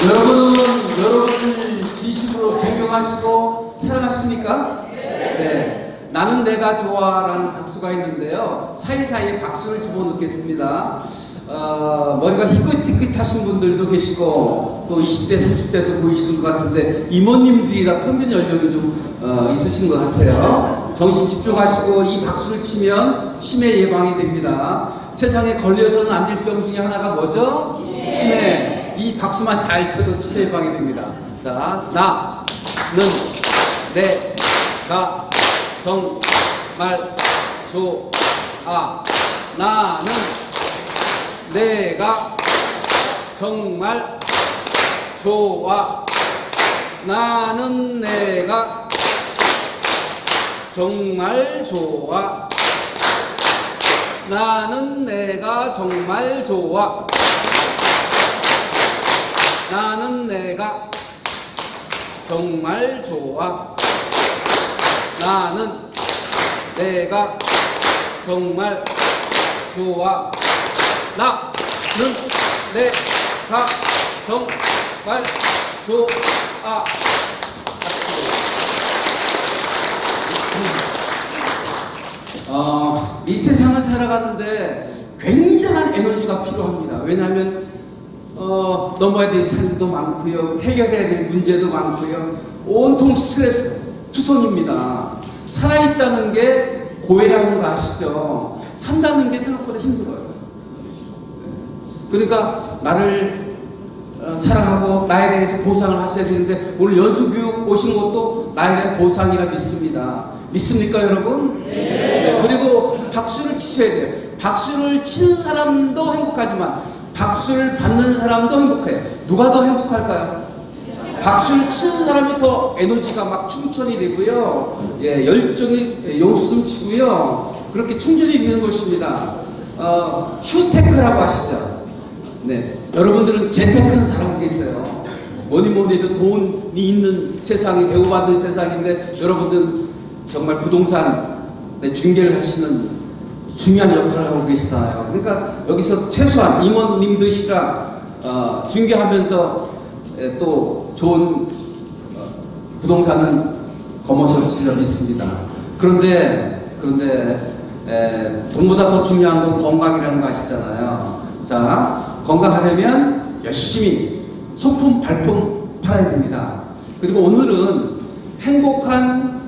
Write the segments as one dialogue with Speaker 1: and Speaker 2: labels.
Speaker 1: 여러분을 진심으로 존경하시고 사랑하십니까? 네. 나는 내가 좋아라는 박수가 있는데요. 사이사이에 박수를 집어넣겠습니다. 머리가 희끗희끗하신 분들도 계시고 또 20대, 30대도 보이시는 것 같은데 이모님들이라 평균 연령이 좀 있으신 것 같아요. 정신 집중하시고 이 박수를 치면 치매 예방이 됩니다. 세상에 걸려서는 안 될 병 중에 하나가 뭐죠? 치매. 이 박수만 잘 쳐도 치매 예방이 됩니다. 자, 나는 내가 정말 좋아. 나는 내가 정말 좋아. 나는 내가 정말 좋아. 나는 내가 정말 좋아. 나는 내가 정말 좋아. 나는 내가 정말 좋아. 나는 내가 정말 좋아. 이 세상을 살아가는데 굉장한 에너지가 필요합니다. 왜냐하면 넘어야 될 산도 많고요, 해결해야 될 문제도 많고요, 온통 스트레스 투성입니다. 살아있다는 게 고해라는 거 아시죠? 산다는 게 생각보다 힘들어요. 그러니까 나를 사랑하고 나에 대해서 보상을 하셔야 되는데 오늘 연수교육 오신 것도 나에 대한 보상이라 믿습니다. 믿습니까 여러분? 네. 그리고 박수를 치셔야 돼요. 박수를 치는 사람도 행복하지만 박수를 받는 사람도 행복해요. 누가 더 행복할까요? 박수를 치는 사람이 더 에너지가 막 충천이 되고요, 예, 열정이 용수치고요, 그렇게 충전이 되는 것입니다. 휴테크라고 아시죠? 네, 여러분들은 재테크는 잘하고 계세요. 뭐니 해도 돈이 있는 세상이, 배우받는 세상인데 여러분들은 정말 부동산 중개를 하시는 중요한 역할을 하고 계시잖아요. 그러니까 여기서 최소한 임원님들이랑 중개하면서 또 좋은 부동산은 거머쥐실 있습니다. 그런데 돈보다 더 중요한 건 건강이라는 거 아시잖아요. 자, 건강하려면 열심히 소품, 발품 팔아야 됩니다. 그리고 오늘은 행복한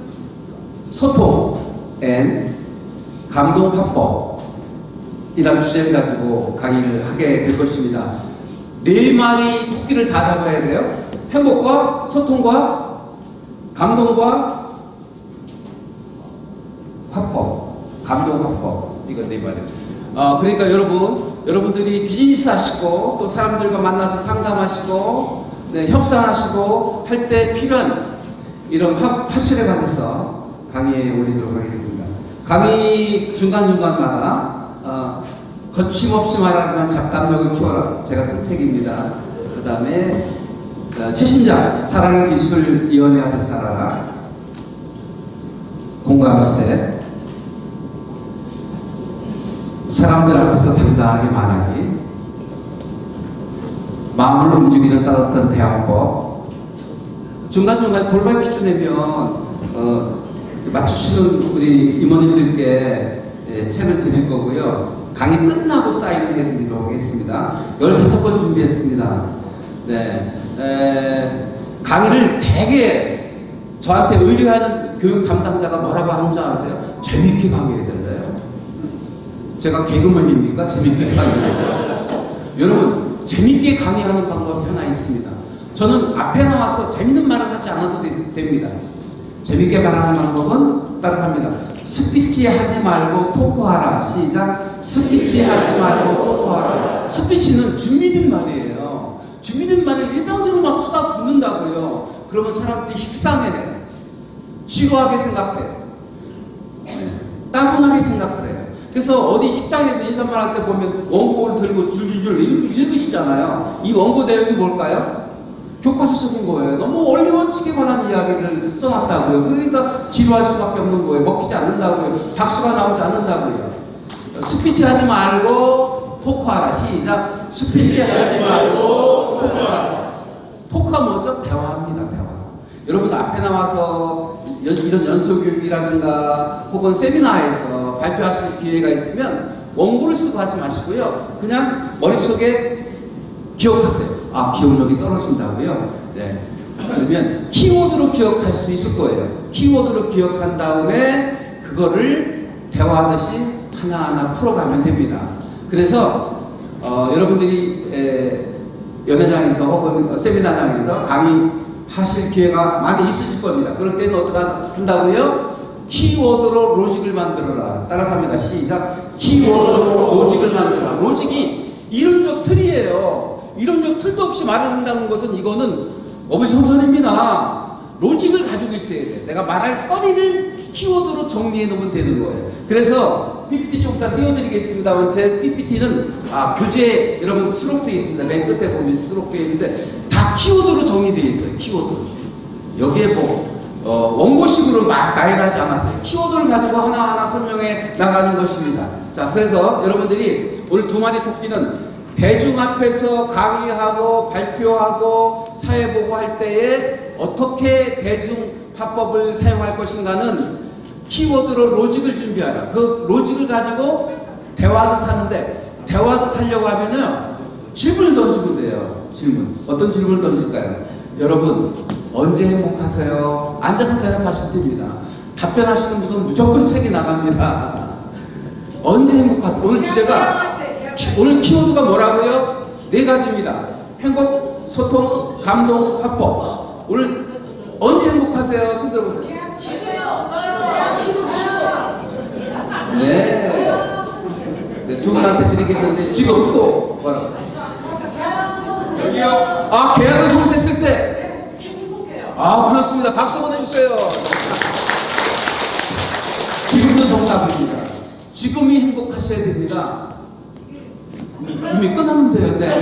Speaker 1: 소통 앤 감동 화법이라는 주제를 가지고 강의를 하게 될 것입니다. 4마리 토끼를 다 잡아야 돼요. 행복과 소통과 감동과 화법, 감동 화법, 이거 4마리. 그러니까 여러분들이 비즈니스 하시고 또 사람들과 만나서 상담하시고, 네, 협상하시고 할 때 필요한 이런 화술에 관해서 강의에 올리도록 하겠습니다. 강의 중간중간마다 거침없이 말하지만 잡담력을 키워라, 제가 쓴 책입니다. 그 다음에 최신작 사랑의 기술 이연애하듯 살아라, 공감시대, 사람들 앞에서 당당하게 말하기, 마음을 움직이는 따뜻한 대화법, 중간중간 돌발 퀴즈 내면 맞추시는 우리 이모님들께 책을 드릴 거고요. 강의 끝나고 사인을 해드리도록 하겠습니다. 15번 준비했습니다. 네, 강의를 되게 저한테 의뢰하는 교육 담당자가 뭐라고 하는 줄 아세요? 재밌게 강의해야 된대요. 제가 개그맨입니까? 재밌게 강의해요. 여러분, 재밌게 강의하는 방법이 하나 있습니다. 저는 앞에 나와서 재밌는 말을 하지 않아도 됩니다. 재밌게 말하는 방법은 따라합니다. 스피치 하지 말고 토크하라. 시작. 스피치 하지 말고 토크하라. 스피치는 준비된 말이에요. 준비된 말을 일방적으로 막 쏟아붓는다고요. 그러면 사람들이 식상해, 지루하게 생각해, 따분하게 생각을 해요. 그래서 어디 식장에서 인사말 할 때 보면 원고를 들고 줄줄줄 읽으시잖아요. 이 원고 내용이 뭘까요? 교과서적인 거예요. 너무 원리 원칙에 관한 이야기를 써놨다고요. 그러니까 지루할 수밖에 없는 거예요. 먹히지 않는다고요. 박수가 나오지 않는다고요. 스피치 하지 말고 토크하라. 시작. 스피치 하지 말고 토크하라. 토크가 뭐죠? 대화입니다. 대화. 여러분 앞에 나와서 이런 연소교육이라든가 혹은 세미나에서 발표하실 기회가 있으면 원고를 쓰고 하지 마시고요. 그냥 머릿속에 기억하세요. 아, 기억력이 떨어진다고요? 네. 그러면 키워드로 기억할 수 있을 거예요. 키워드로 기억한 다음에 그거를 대화하듯이 하나하나 풀어가면 됩니다. 그래서 여러분들이 연회장에서 혹은 세미나장에서 강의하실 기회가 많이 있으실 겁니다. 그럴 때는 어떻게 한다고요? 키워드로 로직을 만들어라. 따라서 합니다. 시작. 키워드로 로직을 만들어라. 로직이 이론적 틀이에요. 이론적 틀도 없이 말을 한다는 것은 이거는 어불성설입니다. 로직을 가지고 있어야 돼. 내가 말할 거리를 키워드로 정리해 놓으면 되는 거예요. 그래서 PPT 좀 이따 띄워드리겠습니다만 제 PPT는 교재 여러분 수록되어 있습니다. 맨 끝에 보면 수록되어 있는데 다 키워드로 정리되어 있어요. 키워드. 여기에 원고식으로 막 나열하지 않았어요. 키워드를 가지고 하나하나 설명해 나가는 것입니다. 자, 그래서 여러분들이 오늘 두 마리 토끼는 대중 앞에서 강의하고 발표하고 사회보고할 때에 어떻게 대중 화법을 사용할 것인가는 키워드로 로직을 준비하라. 그 로직을 가지고 대화도 타는데 대화도 타려고 하면요 질문을 던지면 돼요. 질문. 어떤 질문을 던질까요? 여러분 언제 행복하세요? 앉아서 대답하시면 됩니다. 답변하시는 분은 무조건 책이 나갑니다. 언제 행복하세요? 오늘 주제가 오늘 키워드가 뭐라고요? 네 가지입니다. 행복, 소통, 감동, 화법. 오늘 언제 행복하세요? 손 들어보세요. 네, 두 분한테 드리겠는데 지금 또 뭐라고? 여기요. 계약을 성사했을 때. 그렇습니다. 박수 보내주세요. 지금도 정답입니다. 지금이 행복하셔야 됩니다. 이미 끝났는데요. 네,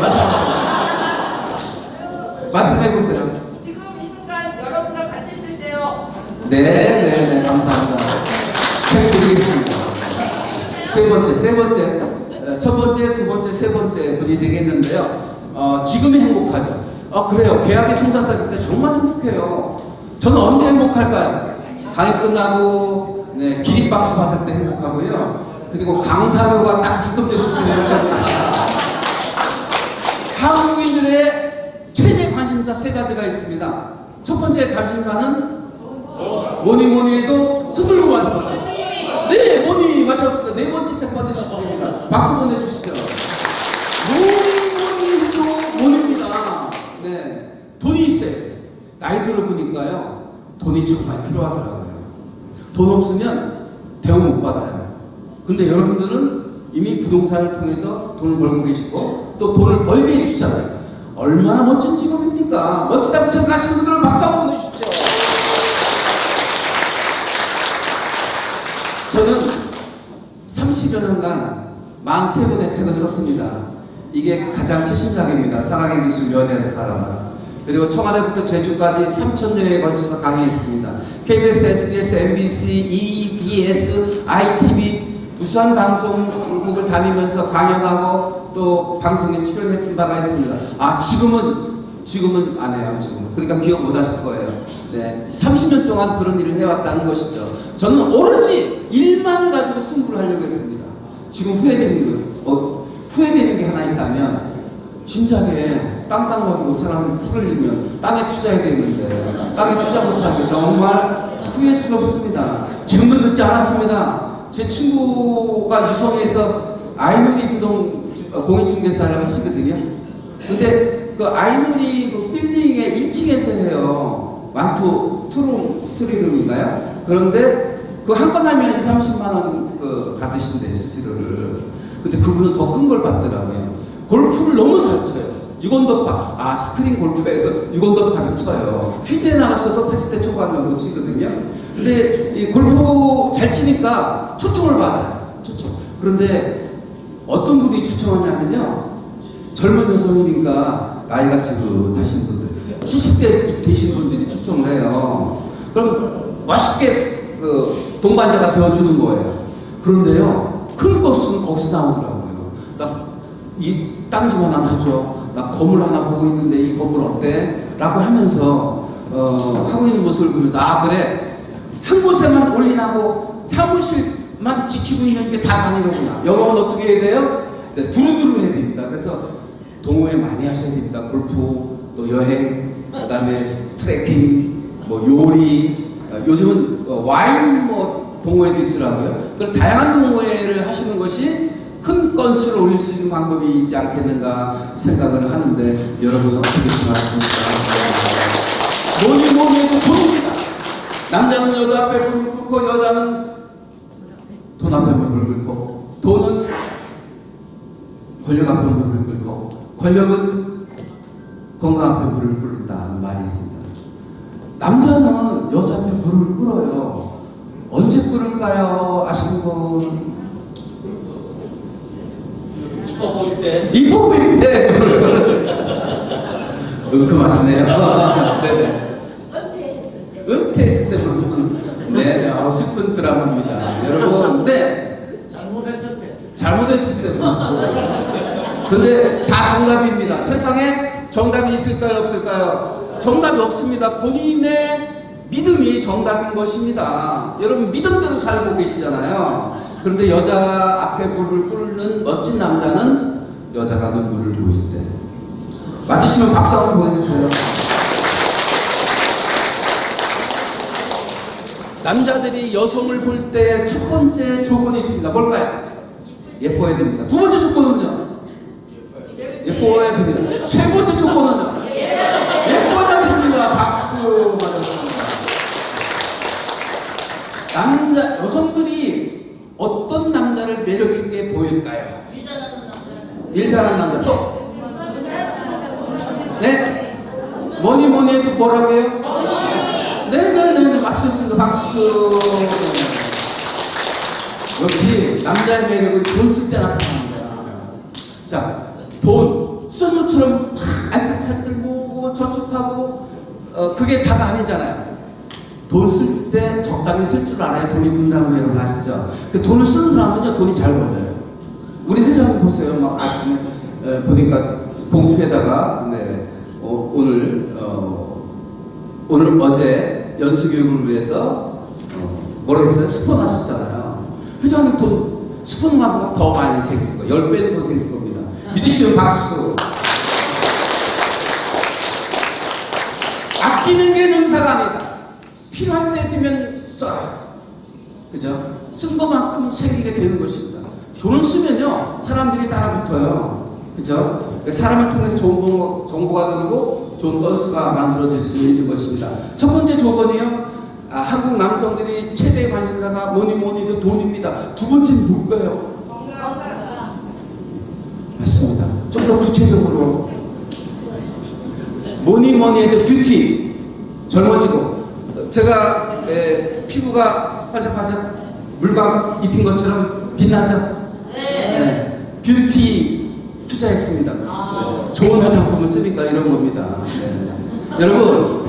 Speaker 1: 말씀해보세요.
Speaker 2: 지금 이 순간 여러분과 같이 있을 때요.
Speaker 1: 네, 감사합니다. 책 드리겠습니다. 세 번째. 첫 번째, 두 번째, 세 번째 분이 되겠는데요. 지금이 행복하죠. 그래요. 계약이 성사될 때 정말 행복해요. 저는 언제 행복할까요? 강의 끝나고, 기립박수 받을 때 행복하고요. 그리고 강사료가 딱 입금됐을 때 행복합니다. 한국인들의 최대 관심사 세 가지가 있습니다. 첫 번째 관심사는 뭐니 해도 손들고 말씀하세요. 네, 뭐니 맞췄습니다. 네 번째 책 받으셨습니다. 박수 보내주시죠. 뭐니 해도 뭐니입니다. 네, 돈이 있어요. 나이 들어보니까요, 돈이 정말 필요하더라고요. 돈 없으면 대우 못 받아요. 근데 여러분들은 이미 부동산을 통해서 돈을 벌고 계시고 또 돈을 벌게 해주시잖아요. 얼마나 멋진 직업입니까? 멋지다고 생각하시는 분들은 박수 한번 보내주십시오. 저는 30여 년간 43권의 책을 썼습니다. 이게 가장 최신작입니다. 사랑의 기술 연애를 살아라. 그리고 청와대부터 제주까지 3,000여에 걸쳐서 강의했습니다. KBS, SBS, MBC, EBS, ITV 우수한 방송국을 다니면서 강연하고 또 방송에 출연했던 바가 있습니다. 지금은 안 해요. 지금. 그러니까 기억 못 하실 거예요. 네, 30년 동안 그런 일을 해왔다는 것이죠. 저는 오로지 일만을 가지고 승부를 하려고 했습니다. 지금 후회되는 게 하나 있다면 진작에 땅 먹이고 사람을 풀을 내면 땅에 투자해야 되는데 땅에 투자 못하는 게 정말 후회스럽습니다. 지금도 늦지 않았습니다. 제 친구가 유성에서 아이누리 부동 공인중개사를 하시거든요. 근데 그 아이누리 그 빌딩의 1층에서 해요. 투룸 스트리룸인가요? 그런데 그 한 건 하면 30만원 받으신대요, 수수료를. 근데 그분은 더 큰 걸 받더라고요. 골프를 너무 잘 쳐요. 6언더 스크린 골프에서 6언더 쳐요. 필드에 나가서도 80대 초반에 못 치거든요. 근데 이 골프 잘 치니까 초청을 받아요. 초청. 그런데 어떤 분이 초청하냐면요. 젊은 여성이니까 나이가 지긋하신 분들, 70대 되신 분들이 초청을 해요. 그럼 맛있게 동반자가 되어주는 거예요. 그런데요, 큰 것은 거기서 나오더라고요. 이 땅 좀 하나 사줘. 나 건물 하나 보고 있는데 이 건물 어때? 라고 하면서 하고 있는 모습을 보면서 아 그래 한 곳에만 올인하고 사무실만 지키고 있는 게 다 다니는구나. 영업은 어떻게 해야 돼요? 네, 두루두루 해야 됩니다. 그래서 동호회 많이 하셔야 됩니다. 골프, 또 여행, 그다음에 트레킹, 뭐 요리, 요즘은 와인 뭐 동호회도 있더라고요. 그런 다양한 동호회를 하시는 것이 큰 건수를 올릴 수 있는 방법이 있지 않겠는가 생각을 하는데 여러분은 어떻게 생각하십니까? 뭐니 해도 돈입니다. 남자는 여자 앞에 무릎 꿇고 여자는 돈 앞에 무릎 꿇고 돈은 권력 앞에 무릎 꿇고 권력은 건강 앞에 무릎 꿇는다는 말이 있습니다. 남자는 여자 앞에 무릎을 꿇어요. 언제 꿇을까요? 아시는 분?
Speaker 3: 이뻐 보일 때.
Speaker 1: 이뻐 보일 때 무릎을 꿇는 은큼하시네요. 네네. 은퇴했을 때 무릎 꿇는 네, 슬픈 드라마입니다. 여러분, 네. 잘못했을 때 무릎 꿇는 근데 다 정답입니다. 세상에 정답이 있을까요? 없을까요? 정답이 없습니다. 본인의 믿음이 정답인 것입니다. 여러분 믿음대로 살고 계시잖아요. 그런데 여자 앞에 무릎을 꿇는 멋진 남자는 여자가 눈물을 보일 때 맞으시면 박수 한번 보내주세요. 남자들이 여성을 볼 때 첫 번째 조건이 있습니다. 뭘까요? 예뻐야 됩니다. 두 번째 조건은요? 예뻐야 됩니다. 세 번째 조건은요? 예뻐야 됩니다. 박수 받았습니다. 여성들이 어떤 남자를 매력있게 보일까요? 일 잘하는 남자. 또? 네? 뭐니 해도 뭐라고 해요? 네네네 맞추셨습니다. 박수. 역시 남자의 매력은 돈 쓸 때 나타납니다. 자, 돈 수저처럼 알뜰살뜰 모으고 저축하고 그게 다가 아니잖아요. 돈 쓸 때 적당히 쓸 줄 알아야 돈이 분다고 여러분 아시죠? 그 돈을 쓰는 사람은요 돈이 잘 벌려요. 우리 회장님 보세요. 막 아침에 보니까 봉투에다가 네, 오늘 어제 연수교육을 위해서 뭐라고 했어요? 스폰 하셨잖아요. 회장님 돈 스폰만 더 많이 생길 거예요. 10배는 더 생길 겁니다. 믿으시면 박수. 아끼는 게 능사가 아니다. 필요할 때 되면 써요. 그죠? 쓴 것만큼 생기게 되는 것입니다. 돈을 쓰면요 사람들이 따라붙어요. 그죠? 사람을 통해서 좋은 정보가 들고 좋은 건수가 만들어질 수 있는 것입니다. 첫 번째 조건이요. 한국 남성들이 최대 관심사가 뭐니도 돈입니다. 두 번째는 뭘까요? 맞습니다. 좀 더 구체적으로 뭐니 해도 뷰티 젊어지고 제가 피부가 반짝반짝 물광 입힌 것처럼 빛나죠? 네. 뷰티 투자했습니다. 좋은 화장품을 쓰니까 이런 겁니다. 네. 여러분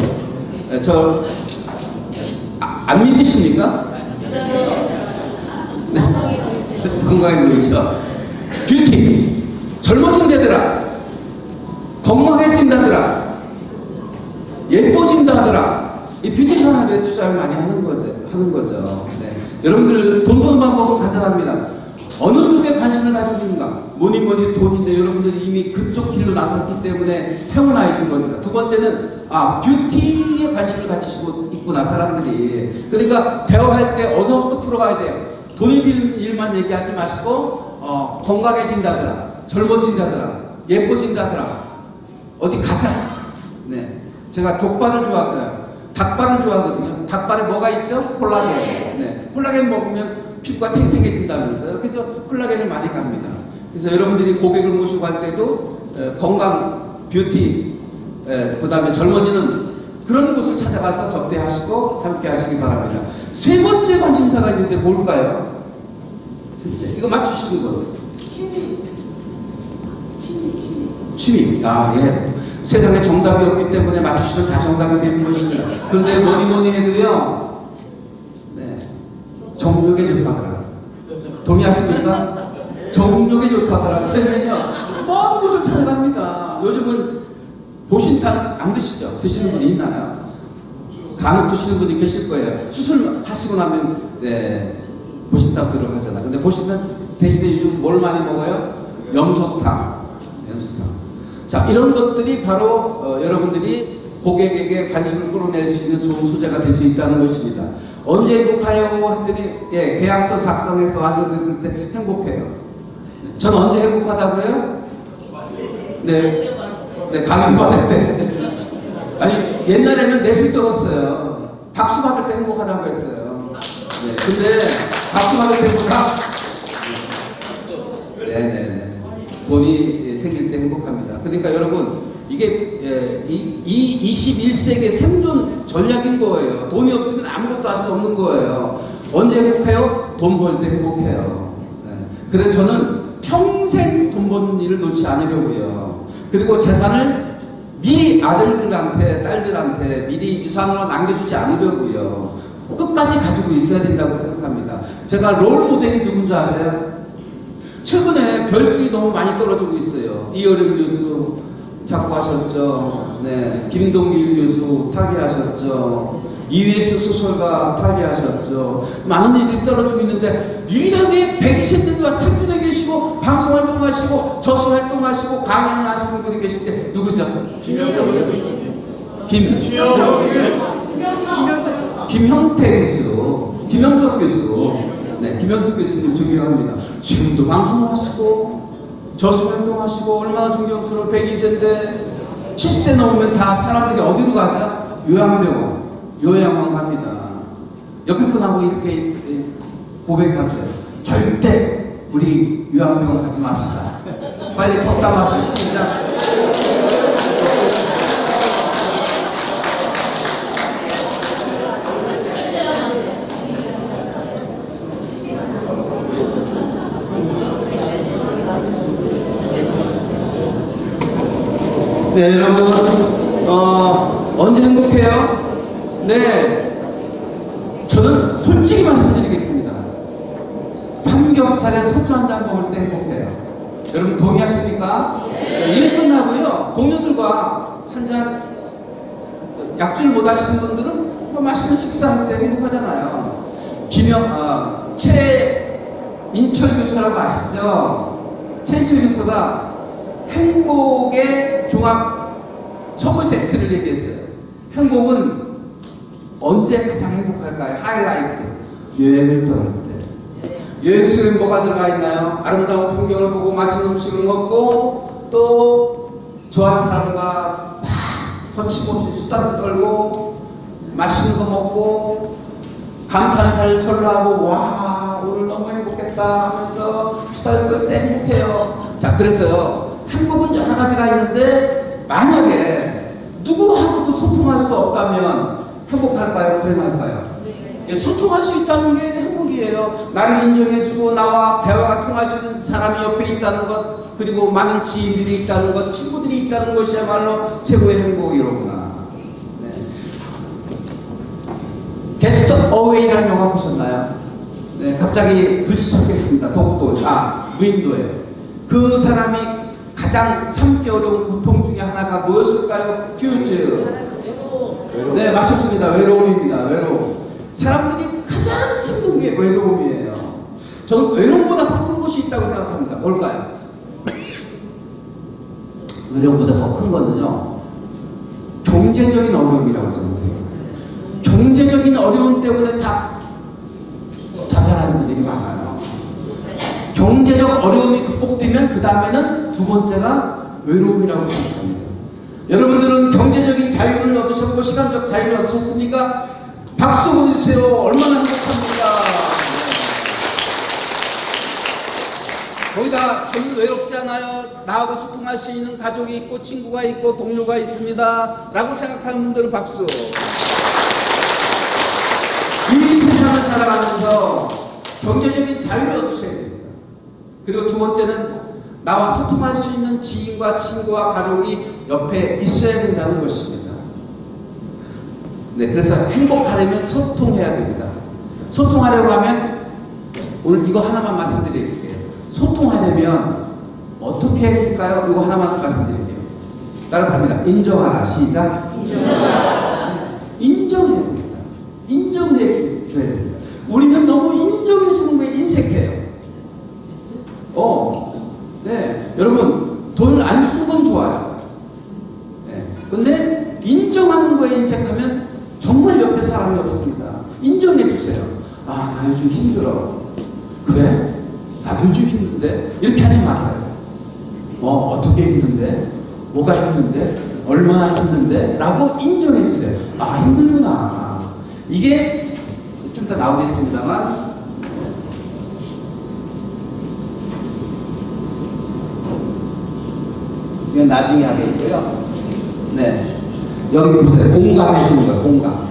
Speaker 1: 저 안 믿으십니까? 네. 건강해 보이죠? 뷰티 젊어진다더라 건강해진다더라 예뻐진다더라 이 뷰티 산업에 투자를 많이 하는 거죠. 네. 여러분들 돈 버는 방법은 간단합니다. 어느 쪽에 관심을 가지고 있는가? 뭐니 돈인데 여러분들이 이미 그쪽 길로 나갔기 때문에 행운아이신 겁니다. 두 번째는 뷰티에 관심을 가지시고 있구나 사람들이. 그러니까 대화할 때 어디서부터 풀어가야 돼요. 돈이 드는 일만 얘기하지 마시고 건강해진다더라 젊어진다더라 예뻐진다더라 어디 가자. 네, 제가 족발을 좋아하고요. 닭발을 좋아하거든요. 닭발에 뭐가 있죠? 콜라겐. 네, 콜라겐 먹으면 피부가 탱탱해진다면서요. 그래서 콜라겐을 많이 갑니다. 그래서 여러분들이 고객을 모시고 갈 때도 건강, 뷰티, 그 다음에 젊어지는 그런 곳을 찾아가서 접대하시고 함께 하시기 바랍니다. 세 번째 관심사가 있는데 뭘까요? 이거 맞추시는 거예요. 취미. 예. 세상에 정답이 없기 때문에 맞추시면 다 정답이 되는 것입니다. 그런데 뭐니 해도요, 네. 정력에 좋다더라. 동의하십니까? 정력에 좋다더라. 그러면요, 먼 곳을 찾아갑니다. 요즘은 보신 보신탕 안 드시죠? 드시는 분이 있나요? 간혹 드시는 분이 계실 거예요. 수술하시고 나면 보신탕 들어가잖아. 근데 보신탕 대신에 요즘 뭘 많이 먹어요? 염소탕. 자, 이런 것들이 바로 여러분들이 고객에게 관심을 끌어낼 수 있는 좋은 소재가 될 수 있다는 것입니다. 언제 행복해요? 했더니 계약서 작성해서 완성됐을 때 행복해요. 전 언제 행복하다고요? 네, 강연 받을 때. 아니, 옛날에는 넷을 떨었어요. 박수 받을 때 행복하다고 했어요. 네, 근데 박수 받을 때보다 돈이 생길 때 행복합니다. 그러니까 여러분, 이게 이 21세기의 생존 전략인 거예요. 돈이 없으면 아무것도 할 수 없는 거예요. 언제 행복해요? 돈 벌 때 행복해요. 그래서 저는 평생 돈 버는 일을 놓지 않으려고요. 그리고 재산을 미리 아들들한테, 딸들한테 미리 유산으로 남겨주지 않으려고요. 끝까지 가지고 있어야 된다고 생각합니다. 제가 롤 모델이 누군지 아세요? 최근에 별들이 너무 많이 떨어지고 있어요. 이어령 교수 작고하셨죠. 네, 김동길 교수 타계하셨죠. 이회수 소설가 타계하셨죠. 많은 일들이 떨어지고 있는데 유일하게 120대도 생존해 계시고 방송 활동하시고 저서 활동하시고 강연하시는 분이 계실 때 누구죠? 김형태 교수, 김영석 교수. 네, 김영석 교수님 존경합니다. 지금도 방송하시고 저수 활동하시고 얼마나 존경스러워. 102세인데 70세 넘으면 다 사람들이 어디로 가자? 요양병원, 요양원 갑니다. 옆에 분하고 이렇게 고백하세요. 절대 우리 요양병원 가지 맙시다. 빨리 컵 담아서 시작. 네, 여러분, 언제 행복해요? 네, 저는 솔직히 말씀드리겠습니다. 삼겹살에 소주 한 잔 먹을 때 행복해요. 여러분 동의하십니까? 네. 일 끝나고요, 동료들과 한 잔, 약주를 못 하시는 분들은 뭐 맛있는 식사할 때 행복하잖아요. 최인철 교수라고 아시죠? 최인철 교수가 행복의 종합 선물 세트를 얘기했어요. 행복은 언제 가장 행복할까요? 하이라이트. 여행을 떠날 때. 여행 속에 뭐가 들어가 있나요? 아름다운 풍경을 보고 맛있는 음식을 먹고 또 좋아하는 사람과 막 거침없이 수다를 떨고 맛있는 거 먹고 감탄사를 절로하고 와 오늘 너무 행복했다 하면서 수다를 떨 때 행복해요. 자, 그래서요, 행복은 여러 가지가 있는데 만약에 누구하고도 소통할 수 없다면 행복할까요? 불행할까요? 소통할 수 있다는 게 행복이에요. 나를 인정해주고 나와 대화가 통할 수 있는 사람이 옆에 있다는 것, 그리고 많은 지인들이 있다는 것, 친구들이 있다는 것이야말로 최고의 행복이로구나. 네. 게스트 어웨이라는 영화 보셨나요? 네, 갑자기 불시착했습니다. 독도, 무인도에. 그 사람이 가장 참기 어려운 고통 중에 하나가 뭐였을까요? 퓨즈. 네, 맞췄습니다. 외로움입니다. 외로움. 사람들이 가장 힘든 게 외로움이에요. 저는 외로움보다 더 큰 것이 있다고 생각합니다. 뭘까요? 외로움보다 더 큰 거는요, 경제적인 어려움이라고 저는 생각해요. 경제적인 어려움 때문에 다 자살하는 분들이 많아요. 경제적 어려움이 극복되면 그 다음에는 두 번째가 외로움이라고 생각합니다. 여러분들은 경제적인 자유를 얻으셨고 시간적 자유를 얻으셨습니까? 박수 보내주세요. 얼마나 행복합니까? 거기다 저는 외롭지 않아요. 나하고 소통할 수 있는 가족이 있고 친구가 있고 동료가 있습니다 라고 생각하는 분들은 박수. 이 세상을 살아가면서 경제적인 자유를 얻으셔야 됩니다. 그리고 두 번째는 나와 소통할 수 있는 지인과 친구와 가족이 옆에 있어야 된다는 것입니다. 네, 그래서 행복하려면 소통해야 됩니다. 소통하려고 하면 오늘 이거 하나만 말씀드릴게요. 소통하려면 어떻게 해야 될까요? 이거 하나만 말씀드릴게요. 따라서 합니다. 인정하라. 시작. 인정해야 됩니다. 인정해 줘야 됩니다. 우리는 너무 인정해 주는 거에 인색해요. 네. 여러분, 돈을 안 쓰는 건 좋아요. 네. 근데 인정하는 거에 인색하면 정말 옆에 사람이 없습니다. 인정해 주세요. 아, 나 요즘 힘들어. 그래? 나도 좀 힘든데? 이렇게 하지 마세요. 어떻게 힘든데? 뭐가 힘든데? 얼마나 힘든데? 라고 인정해 주세요. 아, 힘들구나. 이게 좀 이따 나오겠습니다만, 이건 나중에 하겠고요. 네. 여기 보세요. 공감해 주는 거예요. 공감.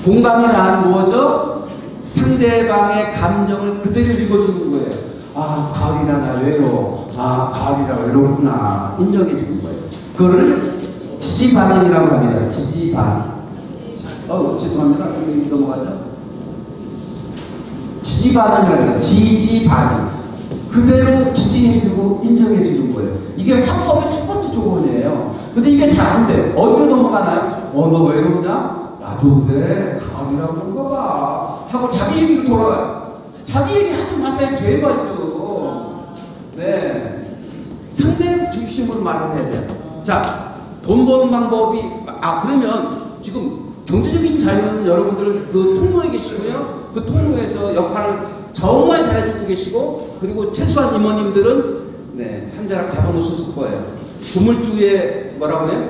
Speaker 1: 공감이란 뭐죠? 상대방의 감정을 그대로 읽어주는 거예요. 아, 가을이라 나 외로워. 아, 가을이라 외롭구나. 인정해 주는 거예요. 그거를 지지반응이라고 합니다. 지지반. 죄송합니다. 여기 넘어가죠. 지지반응이라고 합니다. 지지반응. 그대로 지지해주고 인정해주는 거예요. 이게 화법의 첫 번째 조건이에요. 근데 이게 잘 안 돼요. 어디로 넘어가나요? 너 외롭냐? 나도 그래. 가을이라고 그런가 봐. 하고 자기 얘기로 돌아가요. 자기 얘기 하지 마세요. 죄봐죠. 네. 상대 중심으로 말을 해야 돼요. 자, 돈 버는 방법이, 그러면 지금 경제적인 자유는 여러분들 그 통로에 계시고요. 그 통로에서 역할을 정말 잘해주고 계시고, 그리고 최소한 이모님들은 한 자락 잡아놓으셨을 거예요. 건물주의 뭐라고 해요?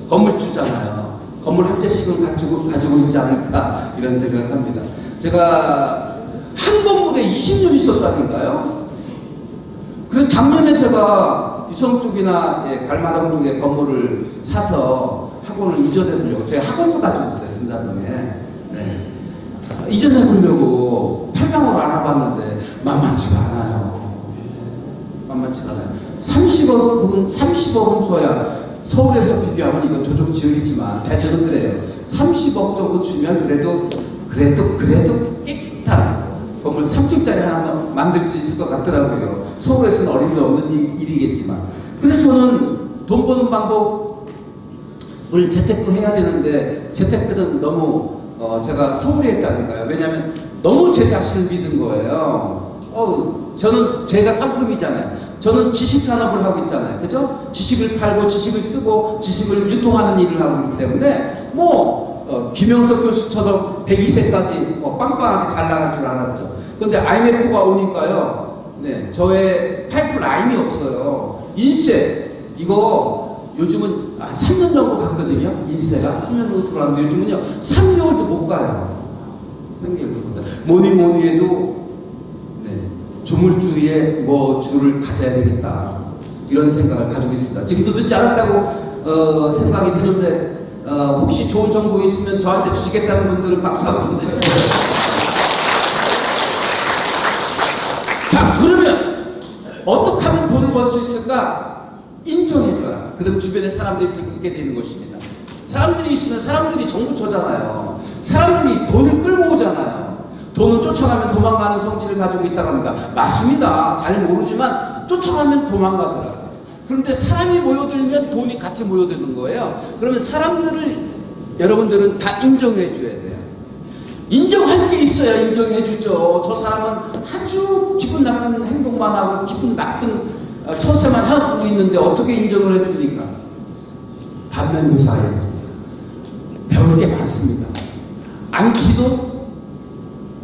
Speaker 1: 건물주잖아요. 건물 한 채씩은 가지고 있지 않을까 이런 생각을 합니다. 제가 한 건물에 20년 있었다니까요. 그래서 작년에 제가 유성 쪽이나 갈마당 쪽에 건물을 사서 학원을 이전해 보려고, 제가 학원도 가지고 있어요. 등산동에. 네. 이전해 보려고 팔방으로 알아봤는데 만만치가 않아요. 만만치가 않아요. 30억은 줘야, 서울에서 비교하면 이건 조정 지역이지만 대전은 그래요. 30억 정도 주면 그래도 깨끗한 건물 3층짜리 하나 만들 수 있을 것 같더라고요. 서울에서는 어림도 없는 일이겠지만. 그래서 저는 돈 버는 방법을 재테크 해야 되는데, 재테크는 너무 제가 소홀히 했다니까요. 왜냐하면 너무 제 자신을 믿은 거예요. 저는 제가 상품이잖아요. 저는 지식산업을 하고 있잖아요. 그죠? 지식을 팔고 지식을 쓰고 지식을 유통하는 일을 하고 있기 때문에 김영석 교수처럼 102세까지 빵빵하게 잘 나갈 줄 알았죠. 그런데 IMF가 오니까요. 네, 저의 파이프라인이 없어요. 인세 이거 요즘은 3년 정도 갔거든요. 인세가 3년 정도 들어왔는데 요즘은요 3개월도 못 가요. 3개월도 못 가요. 뭐니 해도 조물주의에 주를 가져야 되겠다 이런 생각을 가지고 있습니다. 지금도 늦지 않았다고 생각이 드는데 혹시 좋은 정보 있으면 저한테 주시겠다는 분들은 박수 한번 보내주세요. 자, 그러면 어떻게 하면 돈을 벌 수 있을까? 인정해줘라. 그럼 주변에 사람들이 들게 되는 것입니다. 사람들이 있으면 사람들이 정부 쳐잖아요. 사람들이 돈을 끌고 오잖아요. 돈은 쫓아가면 도망가는 성질을 가지고 있다고 합니다. 맞습니다. 잘 모르지만 쫓아가면 도망가더라고요. 그런데 사람이 모여들면 돈이 같이 모여드는 거예요. 그러면 사람들을 여러분들은 다 인정해 줘야 돼요. 인정할 게 있어야 인정해 주죠. 저 사람은 아주 기분 나쁜 행동만 하고 기분 나쁜 처세만 하고 있는데 어떻게 인정을 해 줍니까? 반면교사였습니다. 배울 게 많습니다. 안기도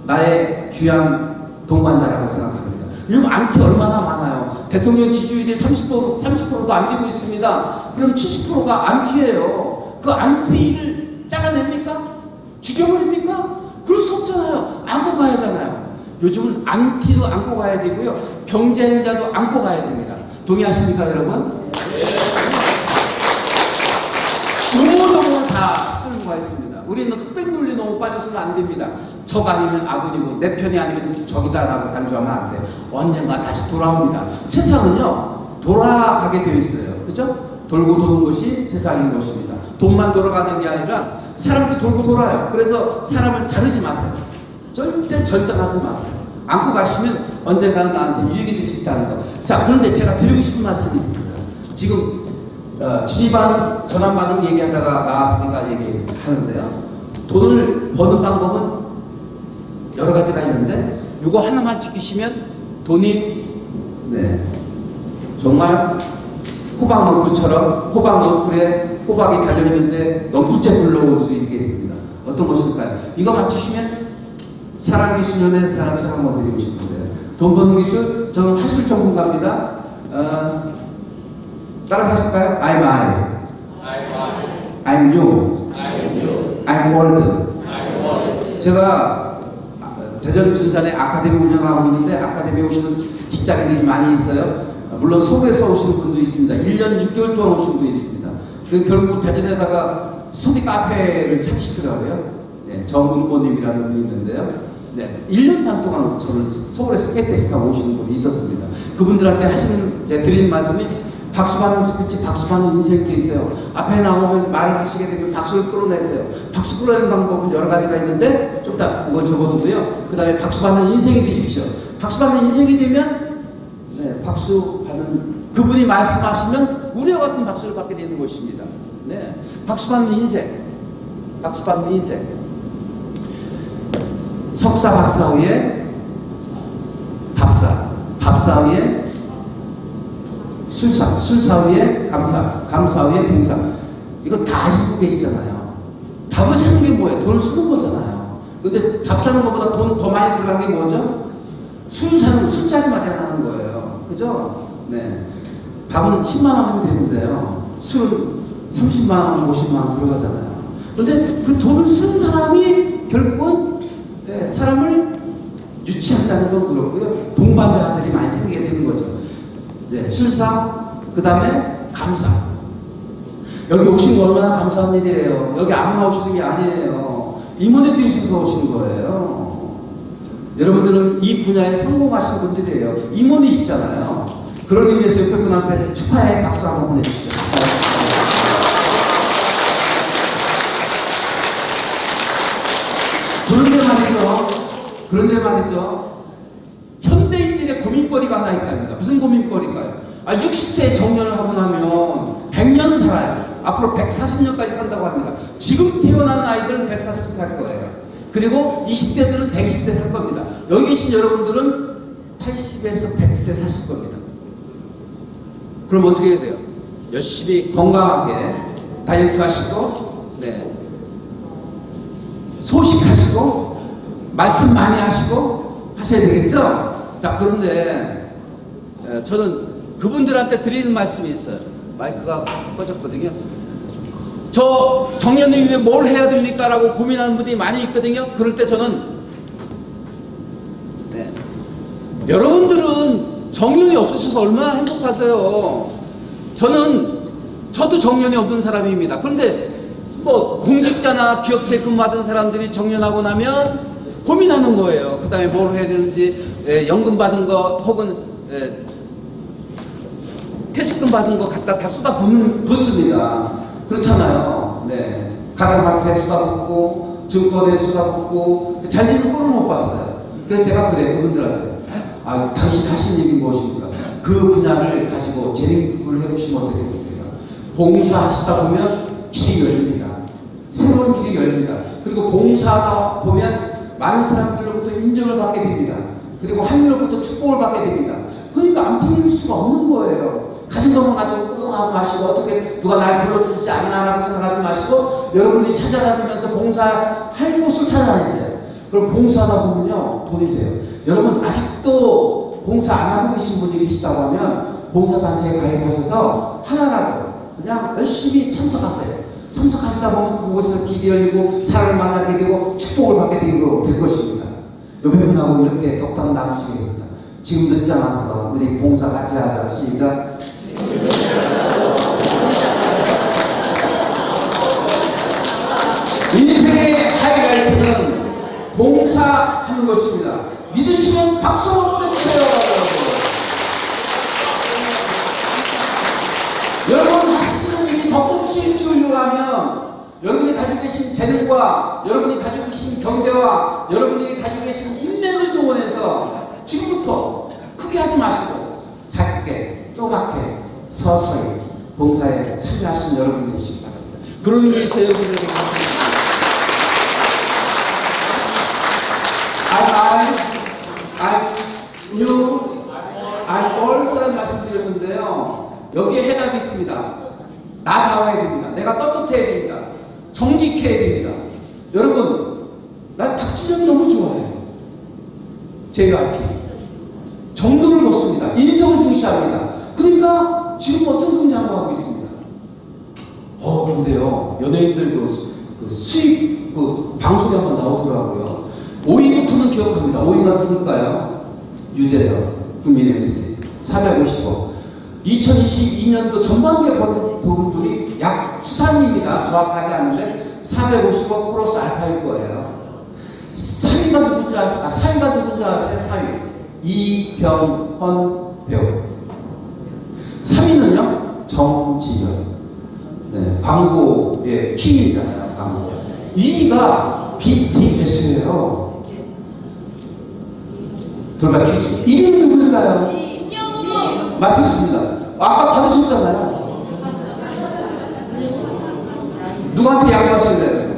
Speaker 1: 나의 귀한 동반자라고 생각합니다. 요즘 안티 얼마나 많아요. 대통령 지지율이 30%도 안 되고 있습니다. 그럼 70%가 안티예요. 그 안티를 잘라냅니까? 죽여버립니까? 그럴 수 없잖아요. 안고 가야잖아요. 요즘은 안티도 안고 가야 되고요. 경쟁자도 안고 가야 됩니다. 동의하십니까, 여러분? 용어적으로 다 쓸모가 있습니다. 우리는 흑백 논리 너무 빠져서는 안 됩니다. 적 아니면 아군이고 내 편이 아니면 적이다라고 간주하면 안 돼요. 언젠가 다시 돌아옵니다. 세상은요 돌아가게 되어 있어요. 그죠? 돌고 도는 것이 세상인 것입니다. 돈만 돌아가는 게 아니라 사람도 돌고 돌아요. 그래서 사람을 자르지 마세요. 절대 가지 마세요. 안고 가시면 언젠가는 나한테 유익이 될 수 있다는 거. 자, 그런데 제가 드리고 싶은 말씀이 있습니다. 지금 지지반 전환 반응 얘기하다가 나왔으니까 얘기하는데요. 돈을 버는 방법은 여러 가지가 있는데 이거 하나만 지키시면 돈이 정말 호박 넝쿨처럼 호박 넝쿨에 호박이 달려있는데 넝쿨째 불러올 수 있겠습니다. 어떤 것일까요? 이거 맞추시면 사랑의 수련의 사랑처럼 한번 드리고 싶은데 돈 버는 기술 저는 하술 전문가입니다. 따라 하실까요? I'm you. I'm world. 제가 대전 군산에 아카데미 운영하고 있는데 아카데미에 오시는 직장인들이 많이 있어요. 물론 서울에서 오시는 분도 있습니다. 1년 6개월 동안 오신 분도 있습니다. 결국 대전에다가 소비 카페를 차리시더라고요. 정은모님이라는 분이 있는데요. 1년 반 동안 저는 서울에서 캣테스트가 오시는 분이 있었습니다. 그분들한테 드리는 말씀이 박수 받는 스피치, 박수 받는 인생이 있어요. 앞에 나오면 말하시게 되면 박수를 끌어내세요. 박수 끌어내는 방법은 여러 가지가 있는데 좀 이따 그걸 적어두고요. 그 다음에 박수 받는 인생이 되십시오. 박수 받는 인생이 되면 박수 받는 그분이 말씀하시면 우리와 같은 박수를 받게 되는 것입니다. 박수 받는 인생, 박수 받는 인생. 석사 박사 위에 밥사, 밥사 위에 술사, 술사 위에 감사, 감사 위에 봉사. 이거 다 아시고 계시잖아요. 밥을 사는 게 뭐예요? 돈을 쓰는 거잖아요. 근데 밥 사는 것보다 돈 더 많이 들어간 게 뭐죠? 술 사는 거, 술자리 마련하는 거예요. 그죠? 밥은 10만 원 하면 되는데요. 술은 30만 원, 50만 원 들어가잖아요. 근데 그 돈을 쓴 사람이 결국은 사람을 유치한다는 건 그렇고요. 동반자들이 많이 생기게 되는 거죠. 술사, 그 다음에 감사. 여기 오신 거 얼마나 감사한 일이에요. 여기 아무나 오시는 게 아니에요. 임원에 뛰셔서 오신 거예요. 여러분들은 이 분야에 성공하신 분들이에요. 임원이시잖아요. 그런 의미에서 옆에 분한테 축하의 박수 한번 보내주시죠. 그런데 말이죠. 현대인들의 고민거리가 하나 있답니다. 무슨 고민거리인가요? 60세에 정년을 하고 나면 100년 살아요. 앞으로 140년까지 산다고 합니다. 지금 태어난 아이들은 140세 살 거예요. 그리고 20대들은 120대 살 겁니다. 여기 계신 여러분들은 80에서 100세 사실 겁니다. 그럼 어떻게 해야 돼요? 열심히 건강하게 다이어트 하시고, 소식하시고, 말씀 많이 하시고 하셔야 되겠죠? 자, 그런데 저는 그분들한테 드리는 말씀이 있어요. 마이크가 꺼졌거든요. 저 정년 이후에 뭘 해야 됩니까? 라고 고민하는 분들이 많이 있거든요. 그럴 때 저는 여러분들은 정년이 없으셔서 얼마나 행복하세요. 저도 정년이 없는 사람입니다. 그런데 뭐 공직자나 기업체에 근무하던 사람들이 정년하고 나면 고민하는 거예요. 그 다음에 뭘 해야 되는지, 연금 받은 거 혹은 퇴직금 받은 거 갖다 다 쏟아붓습니다. 그렇잖아요. 가상화폐에 쏟아붓고 증권에 쏟아붓고 잔디는 꼴을 못 봤어요. 그래서 제가 그분들한테 당신 하신 일이 무엇입니까? 그 분야를 가지고 재림부를 해보시면 어떻겠습니까? 봉사하시다 보면 길이 열립니다. 새로운 길이 열립니다. 그리고 봉사하다 보면 많은 사람들로부터 인정을 받게 됩니다. 그리고 하늘로부터 축복을 받게 됩니다. 그러니까 안 풀릴 수가 없는 거예요. 가진 것만 가지고 꾹 하고 마시고 어떻게 누가 날 불러주지 않나라고 생각하지 마시고 여러분들이 찾아다니면서 봉사할 곳을 찾아다니세요. 그럼 봉사하다 보면요 돈이 돼요. 여러분 아직도 봉사 안 하고 계신 분이 계시다고 하면 봉사단체에 가입하셔서 하나라도 그냥 열심히 참석하세요. 참석하시다 보면 그곳에서 길이 열리고 사람을 만나게 되고 축복을 받게 될 것입니다. 옆에 분하고 이렇게 덕담 나누시겠습니다. 지금 늦지 않았어. 우리 봉사 같이 하자. 시작. 인생의 하이라이트는 봉사하는 것입니다. 믿으시면 박수 보내주세요. 여러분 하시는 일이 더 꽃을 피우려고 하면 여러분이 가지고 계신 재능과 여러분이 가지고 계신 경제와 여러분이 가지고 계신 인맥을 동원해서 지금부터 크게 하지 마시고 작게 조그맣게 서서히 봉사에 참여하신 여러분들이십니다. 그런 의미에서 여러분들에게 I'm new, I'm old라는 말씀드렸는데요. 여기에 해답이 있습니다. 나다워야 됩니다. 내가 떳떳해야 됩니다. 정직해야 됩니다. 여러분, 난 박진영이 너무 좋아해요. JYP. 정도를 걷습니다. 인성을 중시합니다. 그러니까 지금 뭐 승승장구하고 있습니다. 그런데요, 연예인들도 그 수입 방송에 한번 나오더라고요. 5위부터는 기억합니다. 5위가 누굴까요? 유재석, 국민 MC 450억. 2022년도 전반기에 버는 돈들이 약 추산입니다. 정확하지 않은데 450억 플러스 알파일 거예요. 4위가 누군지 아세요? 4위가 누군지 아세요? 4위 이병헌 배우. 3위는요 정진영. 네, 광고의 킹이잖아요. 광고. 2위가 BTS예요. 돌발 퀴즈. 1위는 누구일까요?
Speaker 2: 임영웅.
Speaker 1: 맞췄습니다. 아까 받으셨잖아요. 누구한테 양보하실래요?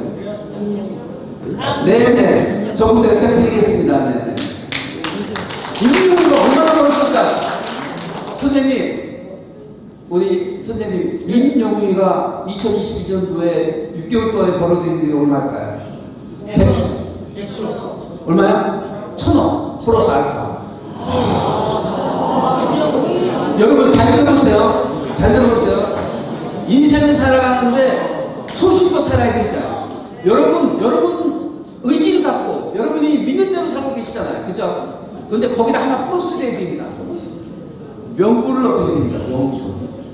Speaker 1: 네네. 저보세요. 제가 드리겠습니다. 네네. 임영웅이가 얼마나 벌었을까? 선생님, 우리 선생님, 임영웅이가 2022년도에 6개월 동안에 벌어들인 게 얼마일까요? 대충. 얼마야? 1,000원. 플러스 알파. 여러분 잘 들어보세요. 잘 들어보세요. 인생을 살아가는데 소신껏 살아야 되죠. 여러분 의지를 갖고 여러분이 믿는 대로 살고 계시잖아요. 그죠? 그런데 거기다 하나 플러스를 해야 됩니다. 명분을 얻어야 됩니다.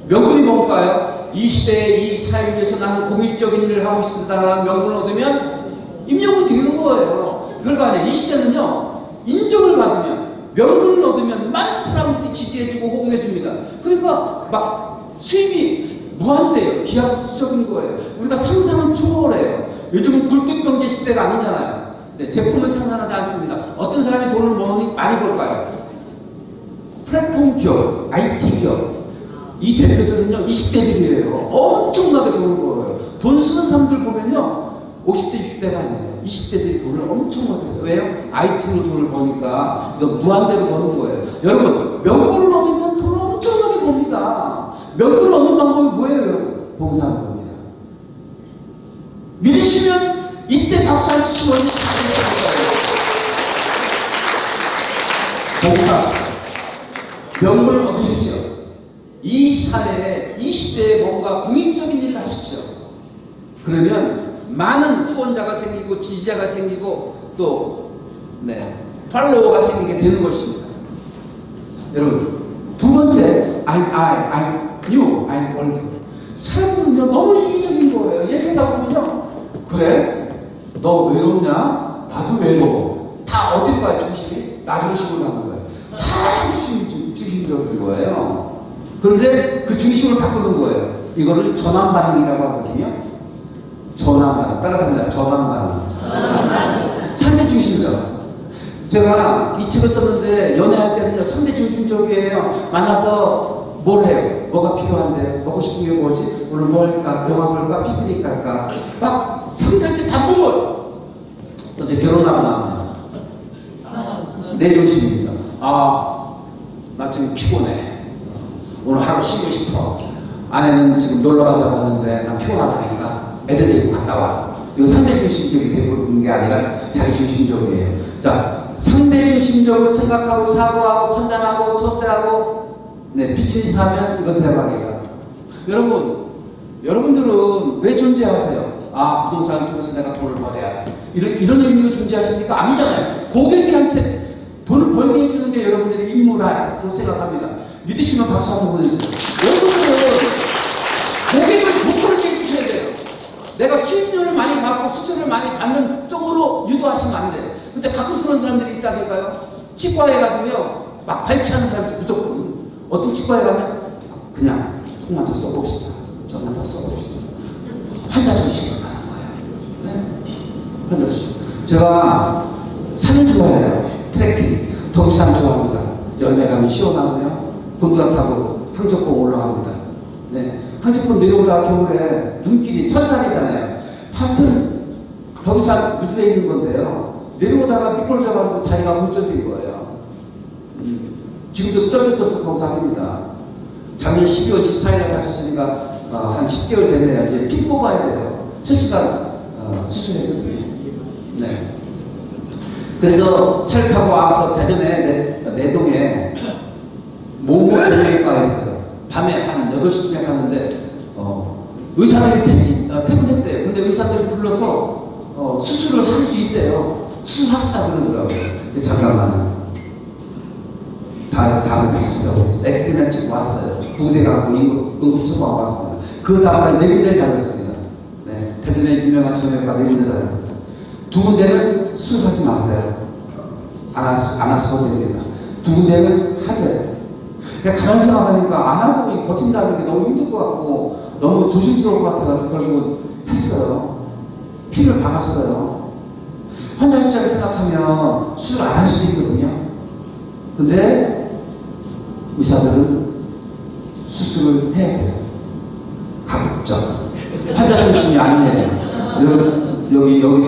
Speaker 1: 명분이 뭘까요? 이 시대에 이 사회에서 나는 공익적인 일을 하고 있다는 명분을 얻으면 임명은 되는 거예요. 별거 아니에요. 이 시대는요, 인정을 받으면, 명분을 얻으면 많은 사람들이 지지해주고 호응해줍니다. 그러니까 막 수입이 무한대요. 기하급수적인 거예요. 우리가 상상은 초월해요. 요즘은 굴뚝경제 시대가 아니잖아요. 네, 제품을 생산하지 않습니다. 어떤 사람이 돈을 많이 벌까요? 플랫폼 기업, IT 기업. 이 대표들은요, 20대들이에요. 엄청나게 돈을 벌어요. 돈 쓰는 사람들 보면요, 50대, 60대가 아니에요. 20대들이 돈을 엄청나게 써요. 왜요? IT로 돈을 버니까 이거 무한대로 버는 거예요. 여러분, 명분을 얻으면 돈을 엄청나게 법니다. 명분을 얻는 방법이 뭐예요, 여러분? 봉사하는 겁니다. 믿으시면 이때 박수 한 치시면 언제 찾아주실 거예요? 봉사. 명분을 얻으십시오. 이 사회에, 이 시대에 뭔가 공익적인 일을 하십시오. 그러면 많은 후원자가 생기고 지지자가 생기고 또 팔로워가 생기게 되는 것입니다. 여러분, 두 번째, I'm new, I'm old. 사람들은요, 너무 이기적인 거예요. 얘기하다 보면요, 그래? 너 외롭냐? 나도 외로워. 다 어딜 가요, 중심이? 나 중심으로 가는 거예요. 다 중심적인 거예요. 그런데 그 중심을 바꾸는 거예요. 이거를 전환 반응이라고 하거든요. 전환 반응. 따라합니다. 전환 반응. 상대 중심이죠. 제가 이 책을 썼는데 연애할 때는요, 상대 중심적이에요. 만나서 뭘 해요? 뭐가 필요한데? 먹고 싶은 게 뭐지? 오늘 뭐 할까? 영화 볼까? 피크닉 갈까? 막 상대한테 다 물어요. 근데 결혼하고 나면 내 중심입니다. 나 지금 피곤해. 오늘 하루 쉬고 싶어. 아내는 지금 놀러 가자고 하는데 난 피곤하다니까 애들 데리고 갔다 와. 이거 상대 중심적이 되는 게 아니라 자기 중심적이에요. 자, 상대 중심적으로 생각하고 사고하고 판단하고 처세하고 비즈니스 하면 이건 대박이에요. 여러분들은 왜 존재하세요? 부동산을 통해서 내가 돈을 벌어야지. 이런 의미로 존재하십니까? 아니잖아요. 고객한테 돈을 벌게 해주는 게 여러분들의 임무라고 생각합니다. 믿으시면 박수 한번 보내주세요. 여러분들은 고객을 돈 벌게 해주셔야 돼요. 내가 수입료를 많이 받고 수수료를 많이 받는 쪽으로 유도하시면 안 돼요. 근데 가끔 그런 사람들이 있다니까요. 치과에 가면요, 막 발치하는 사람들 무조건. 어떤 치과에 가면 그냥 조금만 더 써봅시다. 조금만 더 써봅시다. 환자 중심으로 가는 거예요. 환자 중심. 제가 산을 좋아해요. 트레킹. 덕산 좋아합니다. 열매 가면 시원하고요. 곤두라 타고 항석봉 올라갑니다. 황제품 내려오다 겨울에 눈길이 설산이잖아요. 하여튼 더 이상 무주에 있는 건데요. 내려오다가 미끄러져가지고 다리가 문전된 거예요. 지금도 쩔쩔쩔쩔하고 다닙니다. 작년 12월 14일에 다쳤으니까 한 10개월 됐네요. 이제 피 뽑아야 돼요. 실시간 수술했거든요. 네. 그래서 차를 타고 와서 대전에 내동에 모모 정형외과에 있어요. 밤에 한 8시쯤에 갔는데 의사들이 퇴근했대요. 근데 의사들이 불러서 수술을 할 수 있대요. 수술합시다 그러더라고요. 잠깐만. 다음에 다시 쓰라고 했어요. 엑스레이를 찍고 왔어요. 부대 가고 응급처방 왔습니다. 그 다음날 4군데를 다녔습니다. 네, 대전에 유명한 정형외과 4군데 다녔어요. 2군데는 수술하지 마세요. 안 하셔도 됩니다. 2군데는 하재. 그러니까 가만 생각하니까 안 하고 버틴다는 게 너무 힘들 것 같고 너무 조심스러울 것 같아가지고 결국은 했어요. 피를 박았어요. 환자 입장에서 생각하면 수술 안 할 수도 있거든요. 근데 의사들은 수술을 해야 돼요. 가급적. 환자 중심이 아니에요. 여기도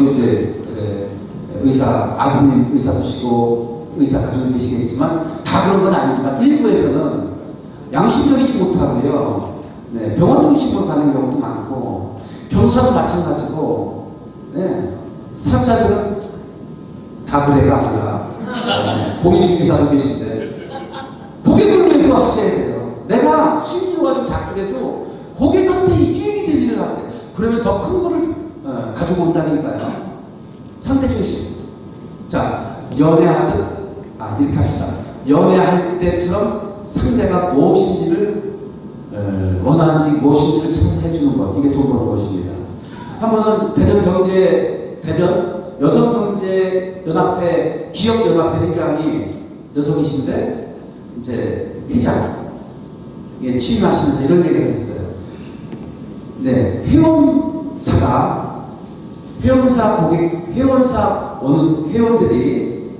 Speaker 1: 이제 아버님 의사 두시고 의사 가족이 계시겠지만 다 그런 건 아니지만 일부에서는 양심적이지 못하고요. 네, 병원 중심으로 가는 경우도 많고 변호사도 마찬가지고 네, 사자들은 다 그래가 아니라 공인중개사도 계신데 고객을 위해서 하셔야 돼요. 내가 수익료가 좀 작더라도 고객한테 이익이 될 일을 하세요. 그러면 더 큰 거를 가지고 온다니까요. 상대 중심. 자, 연애하듯 이렇게 합시다. 연애할 때처럼 상대가 무엇인지를 원하는지 무엇인지를 찾아해 주는 것. 이게 돈 버는 것입니다. 한 번은 대전 여성경제연합회 기업연합회 회장이 여성이신데 이제 회장에 취임하시면서 이런 얘기를 했어요. 네,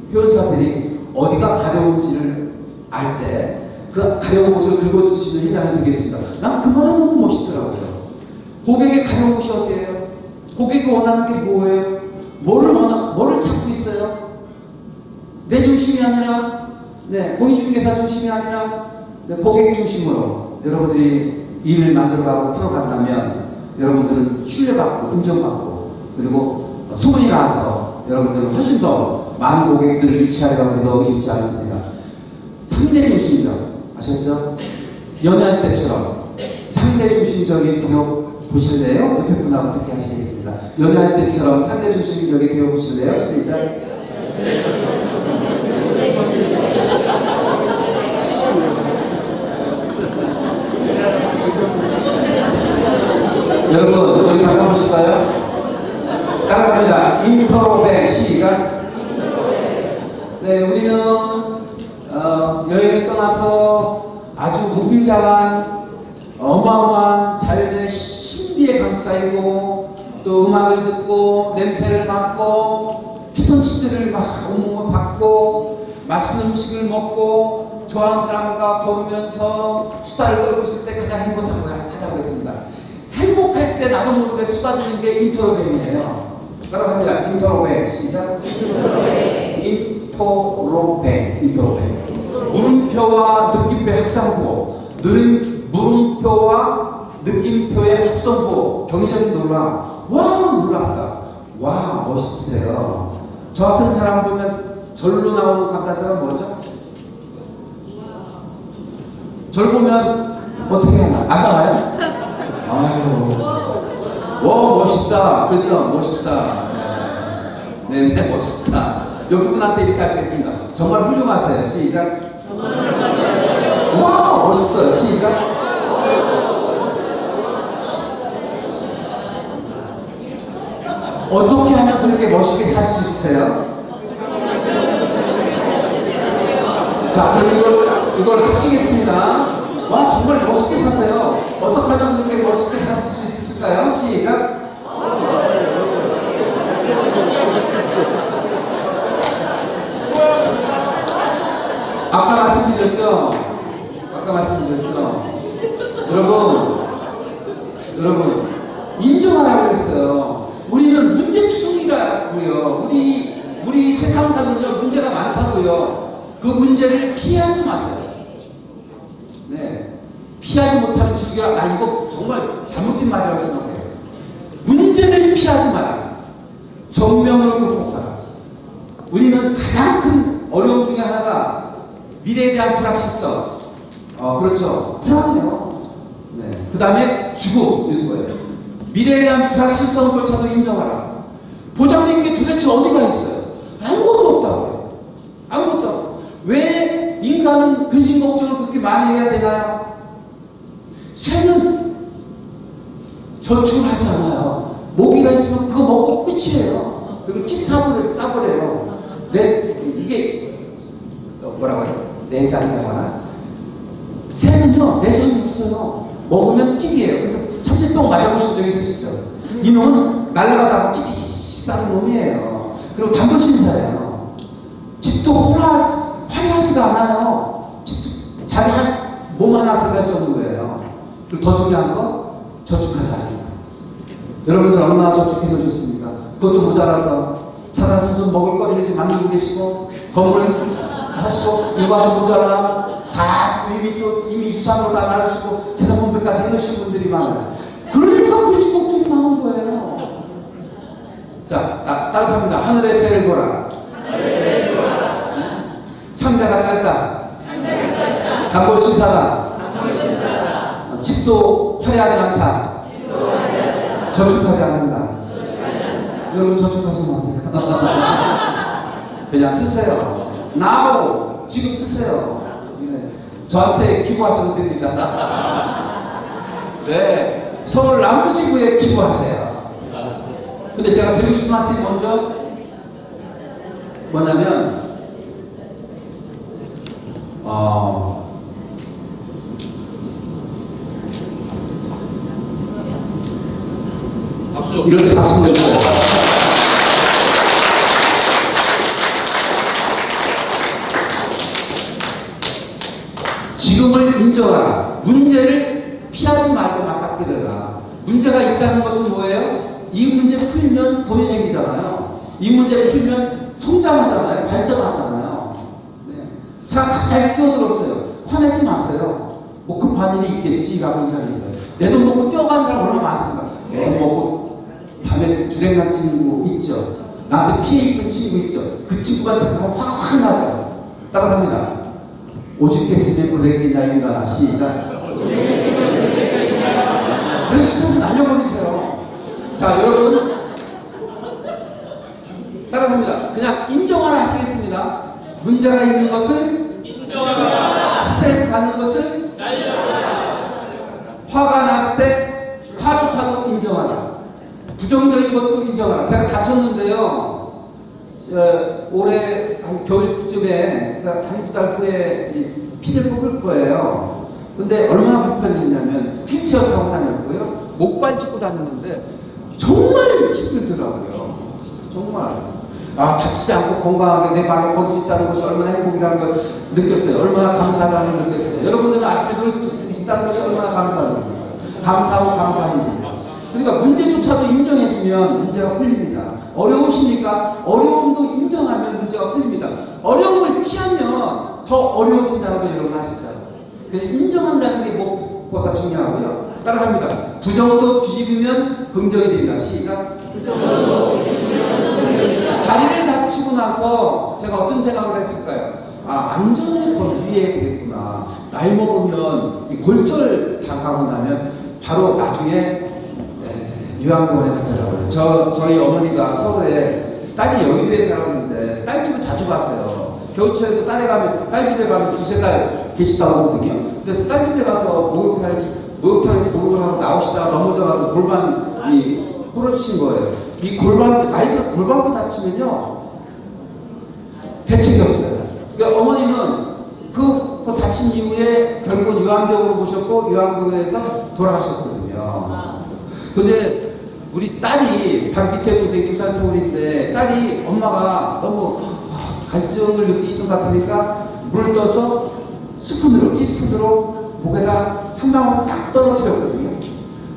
Speaker 1: 회원사들이 어디가 가려운지를 알 때 그 가려운 곳을 긁어주시는 회장이 되겠습니다. 난 그 말이 너무 멋있더라고요. 고객의 가려운 곳이 어디예요? 고객이 원하는 게 뭐예요? 뭐를 찾고 있어요? 내 중심이 아니라, 네, 공인중개사 중심이 아니라, 네, 고객 중심으로 여러분들이 일을 만들어가고 풀어간다면 여러분들은 신뢰받고, 인정받고, 그리고 소문이 나서 여러분들은 훨씬 더 많은 고객들을 유치하려고 해도 의심치 않습니다. 상대 중심적, 아셨죠? 연애할 때처럼 상대 중심적인 기업 보실래요? 옆에 분하고 그렇게 하시겠습니다. 연애할 때처럼 상대 중심적인 기업 보실래요? 시작. 여러분 여기 잠깐 보실까요? 따라갑니다. 인터로백 시작. 네, 우리는 여행을 떠나서 아주 무궁무진한 어마어마한 자연의 신비에 감싸이고 또 음악을 듣고 냄새를 맡고 피톤치드를 막 온몸을 받고 맛있는 음식을 먹고 좋아하는 사람과 걸으면서 수다를 떨고 있을 때 가장 행복하다고 했습니다. 행복할 때 나도 모르게 쏟아지는 게 인터로백이에요. 따라갑니다. 인터로백 시작. 인터로백. 물음표와 느낌표의 합성부, 물음표와 느낌표의 합성부, 경의적인 놀라. 와, 놀랍다. 와, 멋있으세요. 저 같은 사람 보면 절로 나오는 감탄사가 뭐죠? 절 보면 어떻게 하나? 안 나와요? 아유, 와, 멋있다. 그렇죠? 멋있다. 네, 멋있다. 여기 분한테 이렇게 하시겠습니다. 정말 훌륭하세요. 시작. 와, 멋있어요. 시작. 어떻게 하면 그렇게 멋있게 살 수 있으세요? 자, 그럼 이걸 합치겠습니다. 와, 정말 멋있게 사세요. 어떻게 하면 그렇게 멋있게 살 수 있을까요? 시작. 아까 말씀드렸죠? 여러분, 여러분, 인정하라고 했어요. 우리는 문제투성이라고요. 우리 세상 사는요, 문제가 많다고요. 그 문제를 피하지 마세요. 네. 피하지 못하는 즐겨라. 아, 이거 정말 잘못된 말이라고 생각해요. 문제를 피하지 마라. 정면으로 극복하라. 우리는 가장 큰 어려움 중에 하나가 미래에 대한 불확실성. 그렇죠. 불안해요. 네. 그 다음에 죽음일 거예요. 미래에 대한 불확실성조차도 인정하라. 보장된 게 도대체 어디가 있어요? 아무것도 없다고요. 아무것도 없다고. 왜 인간은 근심 걱정을 그렇게 많이 해야 되나요? 새는 저축을 하지 않아요. 모기가 있으면 그거 먹고 끝이에요. 그리고 찍 싸버려요. 이게 뭐라고 해요? 내장이라고 하나? 새는요, 내장이 없어요. 먹으면 찍이에요. 그래서 참치똥 맞아보신 적 있으시죠? 이놈은 날아가다가 찍찍찍 싸는 놈이에요. 그리고 단벌신사예요. 집도 화려하지가 않아요. 집도 자기 몸 하나 들어갈 정도예요. 그리고 더 중요한 거, 저축하지 않는다. 여러분들 얼마나 저축해 놓으셨습니까? 그것도 모자라서 차사서 좀 먹을 거리를 지금 만들고 계시고, 건물을 하시고, 이거도 모자라, 다 이미 유산으로 다 나르시고, 재산분배까지 해놓으신 분들이 많아요. 그러니까 굳이 걱정이 많은 거예요. 자, 따라합니다. 하늘의 새를 보라. 창자가 짧다. 단골시사다. 집도 화려하지 않다. 저축하지 않는다. 여러분 저축하지 마세요. 그냥 쓰세요. now 지금 쓰세요. 네. 저한테 기부하셔도 됩니다. 네, 서울 남부지구에 기부하세요. 근데 제가 드리고 싶은 말씀이 먼저 뭐냐면
Speaker 3: 박수.
Speaker 1: 이럴 때 박수 줬어요. 지금을 인정하라. 문제를 피하지 말고 맞닥뜨려라. 문제가 있다는 것은 뭐예요? 이 문제 풀면 돈이 생기잖아요. 이 문제를 풀면 성장하잖아요. 발전하잖아요. 네. 자, 갑자기 끼어들었어요. 화내지 마세요. 뭐 급한 일이 있겠지라고 생각해서요. 내 돈 먹고 뛰어가는 사람 얼마나 많습니까? 내 돈 먹고 밤에 주랭난 친구 있죠. 나한테 피해 입은 친구 있죠. 그 친구가 생각하면 확 나죠. 따라합니다. 오죽했으면 그랬겠냐 인간아. 시작. 그래서 스트레스 날려버리세요. 자, 여러분 따라합니다. 그냥 인정하라 하시겠습니다. 문제가 있는 것을
Speaker 3: 인정하라.
Speaker 1: 스트레스 받는 것을
Speaker 3: 날려라.
Speaker 1: 화가 날 때 화조차도 인정하라. 부정적인 것도 인정하라. 제가 다쳤는데요. 올해 한 겨울쯤에 한두 달 후에 피를 뽑을 거예요. 근데 얼마나 불편했냐면 휠체어 타고 다녔고요. 목발 짚고 다녔는데 정말 힘들더라고요. 정말. 다치지 않고 건강하게 내 발을 걸 수 있다는 것이 얼마나 행복이라는 걸 느꼈어요. 얼마나 감사하다는 걸 느꼈어요. 여러분들은 아침에 눈을 뜰 수 있다는 것이 얼마나 감사합니까? 감사하고 감사합니다. 그러니까 문제조차도 인정해주면 문제가 풀립니다. 어려우십니까? 어려움도 인정하면 문제가 풀립니다. 어려움을 피하면 더 어려워진다는 걸 여러분 아시죠? 그래서 인정한다는 게 무엇보다 중요하고요. 따라합니다. 부정도 뒤집으면 긍정이 된다. 시작. 다리를 다치고 나서 제가 어떤 생각을 했을까요? 안전에 더 유의해야 되겠구나. 나이 먹으면 이 골절 당하고 나면 바로 나중에 요양병원에 가더라고요. 저희 어머니가 서울에 딸이 여의도에 살았는데 딸 집을 자주 가세요. 겨울철에도 딸 집에 가면 두세 달 계시다고 하거든요. 그래서 딸 집에 가서 목욕탕에서 목욕을 하고 나오시다가 넘어져가지고 골반이 부러지신 거예요. 이 나이 들어서 골반부 다치면요 대책이 없어요. 그러니까 어머니는 그 다친 이후에 결국은 요양병으로 모셨고 요양병원에서 돌아가셨거든요. 근데 우리 딸이 방 밑에 동생이 2살 터울인데 딸이 엄마가 너무 갈증을 느끼시는 것 같으니까 물을 떠서 티스푼으로 목에다 한 방울 딱 떨어뜨렸거든요.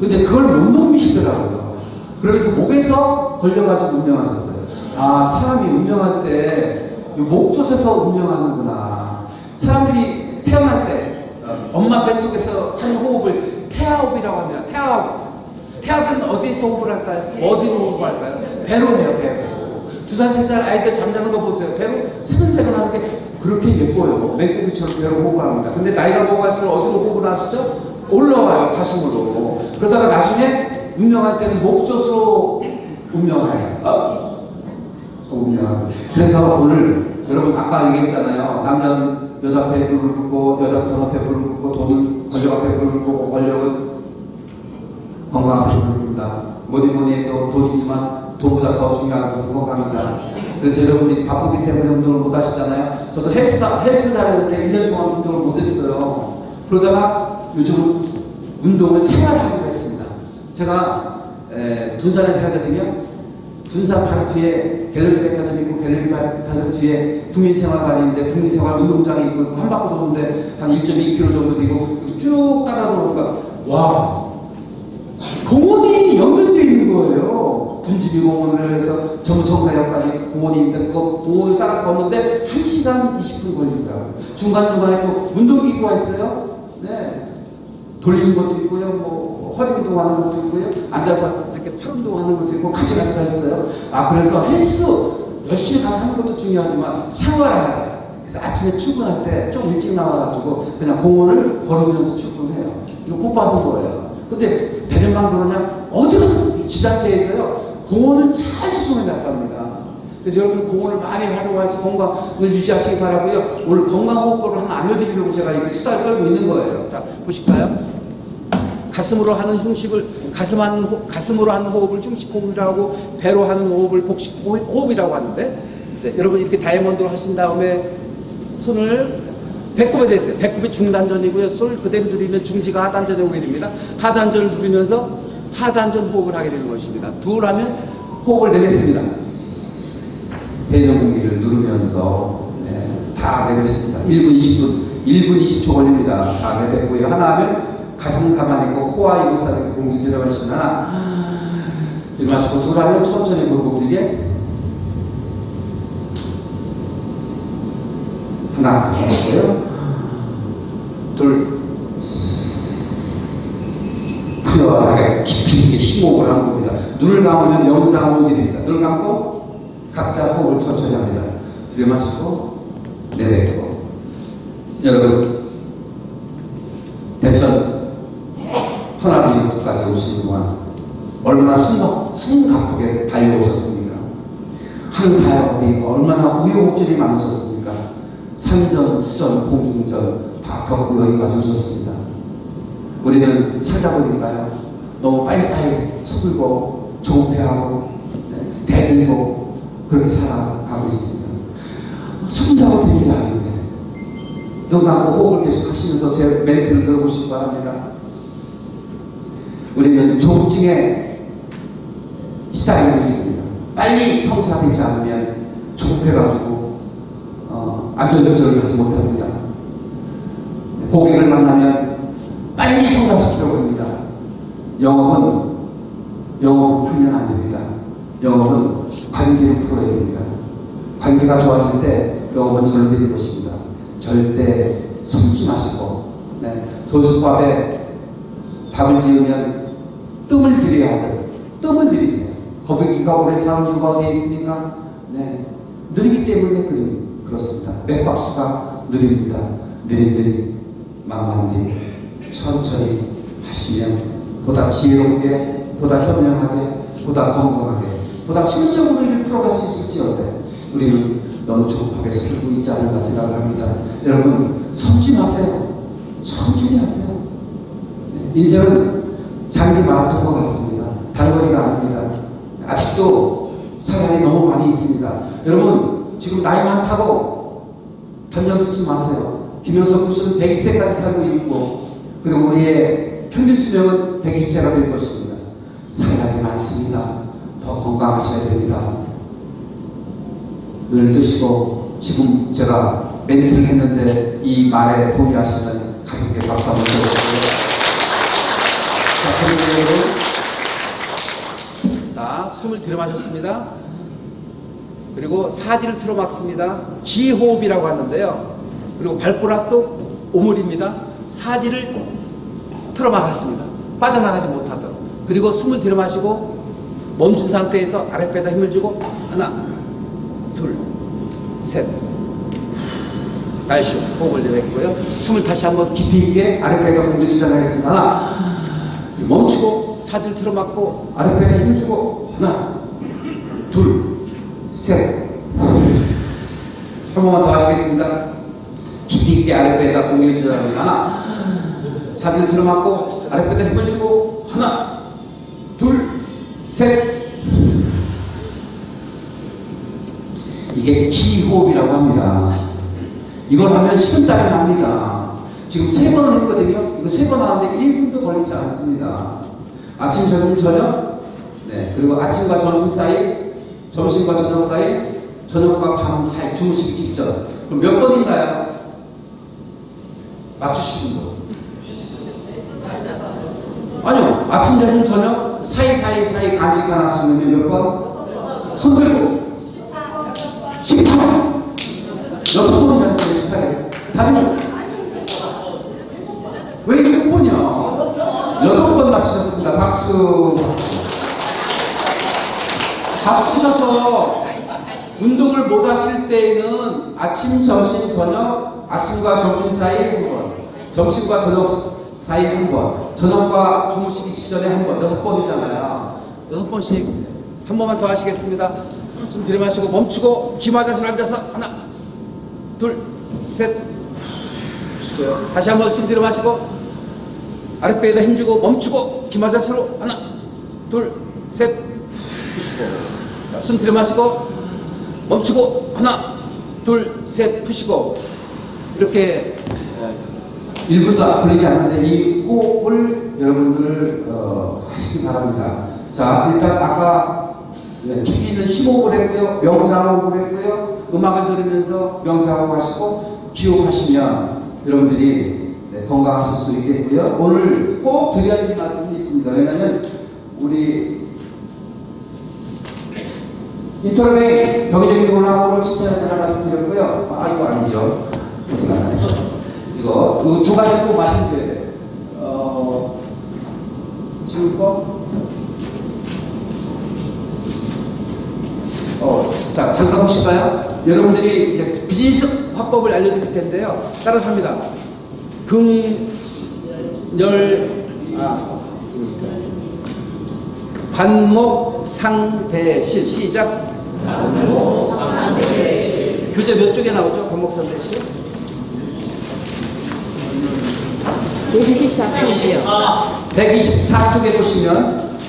Speaker 1: 근데 그걸 못 넘기시더라고요. 그러면서 목에서 걸려가지고 운명하셨어요. 아, 사람이 운명할 때 목젖에서 운명하는구나. 사람들이 태어날 때 엄마 뱃속에서 하는 호흡을 태아호흡이라고 합니다. 태아호흡. 태아는 어디에서 호흡을 할까요? 어디로 호흡을 할까요? 배로 해요, 배로. 2살, 3살 아이들 잠자는 거 보세요. 배로 세근세근 하는 게 그렇게 예뻐요. 맹고기처럼 배로 호흡을 합니다. 근데 나이가 먹어갈수록 어디로 호흡을 하시죠? 올라와요, 가슴으로. 그러다가 나중에 운명할 때는 목젖으로 운명해요. 운명하고. 그래서 오늘 여러분 아까 얘기했잖아요. 남자는 여자 앞에 불을 끄고, 여자부터 앞에 불을 끄고, 돈은 권력 앞에 불을 끄고, 권력은 건강 앞에 불을 끈다. 뭐니 해도 돈이지만 돈보다 더 중요한 것은 건강이다. 그래서 여러분이 바쁘기 때문에 운동을 못 하시잖아요. 저도 헬스를 하려고 때 1년 동안 운동을 못 했어요. 그러다가 요즘 운동을 생활하기로 했습니다. 제가 둔산에 살거든요. 둔산 바로 뒤에 갤러리 백화점 있고, 갤러리 백화점 뒤에 국민생활관이 있는데, 국민생활 운동장이 있고, 한 바퀴 도는데 한 1.2km 정도 되고 쭉 따라 들어오니까 와, 공원이 연결되어 있는 거예요. 둔지비 공원을 해서 정부청사역까지 공원이 있는데, 그거 공원을 따라서 걷는데 1시간 20분 걸리더라고요. 중간중간에 또 운동기구가 있어요. 네. 돌리는 것도 있고요, 뭐 허리 운동하는 것도 있고요, 앉아서 이렇게 팔 운동하는 것도 있고, 같이 가서 했어요. 아, 그래서 헬스 열심히 가서 하는 것도 중요하지만 생활하자. 그래서 아침에 출근할 때 좀 일찍 나와가지고 그냥 공원을 걸으면서 출근해요. 이거 못 받은 거예요. 근데 대전만 그러냐, 어디 가서 지자체에서요 공원을 잘 조성해 놨답니다. 그래서 여러분 공원을 많이 활용해서 건강을 유지하시기 바라고요. 오늘 건강호흡법을 하나 알려드리려고 제가 이렇게 수다를 떨고 있는 거예요. 자, 보실까요? 가슴으로 하는 흉식을 가슴으로 하는 호흡을 중식 호흡이라고, 배로 하는 호흡을 복식 호흡이라고 하는데, 네, 여러분 이렇게 다이아몬드로 하신 다음에 손을 배꼽에 대세요. 배꼽이 중단전이고요. 손을 그대로 누리면 중지가 하단전에 오게 됩니다. 하단전을 누리면서 하단전 호흡을 하게 되는 것입니다. 둘 하면 호흡을 내뱉습니다. 배경 공기를 누르면서 다 내뱉습니다. 1분 20초 걸립니다. 다 내뱉고요. 하나 하면 가슴 가만히 있고 코와 입을 사이에서 공기 들어가시면 하나 일어나시고, 둘 하면 천천히 골고 들게 하나 하고요. 둘, 부여하게 깊이 있게 심호흡을 한 겁니다. 눈을 감으면 영상 오게 됩니다. 눈을 감고 각자 호흡을 천천히 합니다. 들이마시고 내뱉고. 여러분, 대천 헌화리조트까지 오시는 동안 얼마나 숨가쁘게 달려오셨습니까? 한 사역이 얼마나 우여곡절이 많으셨습니까? 산전, 수전, 공중전 다 겪고 여기까지 오셨습니다. 우리는 살다 보니까요, 너무 빨리빨리 서둘고 조급해하고 대들고 그렇게 살아가고 있습니다. 서둔다고 되는 게 아닌데, 눈 감고 호흡을 계속 하시면서 제 멘트를 들어보시기 바랍니다. 우리는 조급증에 시달리고 있습니다. 빨리 성사가 되지 않으면 조급해가지고 안전조절을 하지 못합니다. 고객을 만나면 빨리 성사시키려고 합니다. 영업은 풀면 안 됩니다. 영업은 관계를 풀어야 됩니다. 관계가 좋아질 때 영업은 절대될 것입니다. 절대 숨지 마시고, 돌솥밥에 밥을 지으면 뜸을 들여야 돼요. 뜸을 들이세요. 거북이가 오래 사는 이유가 어디에 있습니까? 느리기 때문에 그렇습니다. 맥박수가 느립니다. 느릿느릿 만만히 천천히 하시면 보다 지혜롭게, 보다 현명하게, 보다 건강하게, 보다 실질적으로 일을 풀어갈 수 있을지어때 우리는 너무 조급하게 살고 있지 않을까 생각을 합니다. 여러분, 섬지 마세요. 천천히 하세요. 인생은 장기 마라톤과 같습니다. 단거리가 아닙니다. 아직도 사람이 너무 많이 있습니다. 여러분, 지금 나이 많다고 단정 짓지 마세요. 김영석 교수는 120세까지 살고 있고, 그리고 우리의 평균 수명은 120세가 될 것입니다. 사람이 많습니다. 더 건강하셔야 됩니다. 눈을 뜨시고, 지금 제가 멘트를 했는데 이 말에 동의하시면 가볍게 박수 한번 쳐주시고요. 그리고 여러분, 자, 숨을 들이마셨습니다. 그리고 사지를 틀어막습니다. 기호흡이라고 하는데요. 그리고 발꼬락도 오물입니다. 사지를 틀어막았습니다. 빠져나가지 못하도록. 그리고 숨을 들이마시고 멈춘 상태에서 아랫배에다 힘을 주고 하나, 둘, 셋. 다시 호흡을 내뱉고요. 숨을 다시 한번 깊이 있게 아랫배에다 공기 시작하겠습니다. 하나, 멈추고 사지를 틀어막고 아랫배에다 힘을 주고 하나, 둘, 셋. 한 번만 더 하시겠습니다. 깊이 있게 아랫배에다 공기를 지어합니다. 하나, 사지를 들어맞고 아랫배에다 힘을 주고 하나, 둘, 셋. 이게 기호흡이라고 합니다. 이걸 하면 식은땀이 납니다. 지금 3번을 했거든요. 이거 3번 하는데 1분도 걸리지 않습니다. 아침, 점심, 저녁. 네, 그리고 아침과 점심 사이, 점심과 저녁 사이, 저녁과 밤 사이, 주무시기 직전. 그럼 몇 번인가요? 맞추시는 분. 아니요. 아침, 점심, 저녁 사이 간식 하나 하시면 몇 번? 손 들고. 18번. 6번이면 18번. 다른 왜 6번이야? 6번 맞추셨습니다. 박수. 바쁘셔서 운동을 못 하실 때에는 아침, 점심, 저녁, 아침과 점심 사이 한 번, 점심과 저녁 사이 한 번, 저녁과 주무시기 직전에 한 번, 6번이잖아요. 6번씩 한 번만 더 하시겠습니다. 숨 들이마시고 멈추고 기마자세로 앉아서 하나, 둘, 셋. 쉬고요. 다시 한번 숨 들이마시고 아랫배에다 힘주고 멈추고 기마자세로 하나, 둘, 셋. 푸시고 숨 들이마시고 멈추고 하나, 둘, 셋. 푸시고 이렇게 1분도 걸리지 않는데 이 호흡을 여러분들 하시기 바랍니다. 자, 일단 아까 기기는 심호흡을 했고요, 명상호흡을 했고요, 음악을 들으면서 명상호흡 하시고 기호흡하시면 여러분들이 건강하실 수 있겠고요. 오늘 꼭 드려야 될 말씀이 있습니다. 왜냐하면 우리 인터넷 경제적인 논란으로 칭찬해달라는 말씀드렸고요. 이거 아니죠. 이거 두 가지 꼭 말씀드려야 돼요. 지금 거 자, 잠깐 보실까요? 여러분들이 이제 비즈니스 화법을 알려드릴 텐데요. 따라서 합니다. 관목상대실. 시작. 관목상대실. 교재 몇 쪽에 나오죠? 관목상대실?
Speaker 4: 124쪽이요.
Speaker 1: 124쪽에 보시면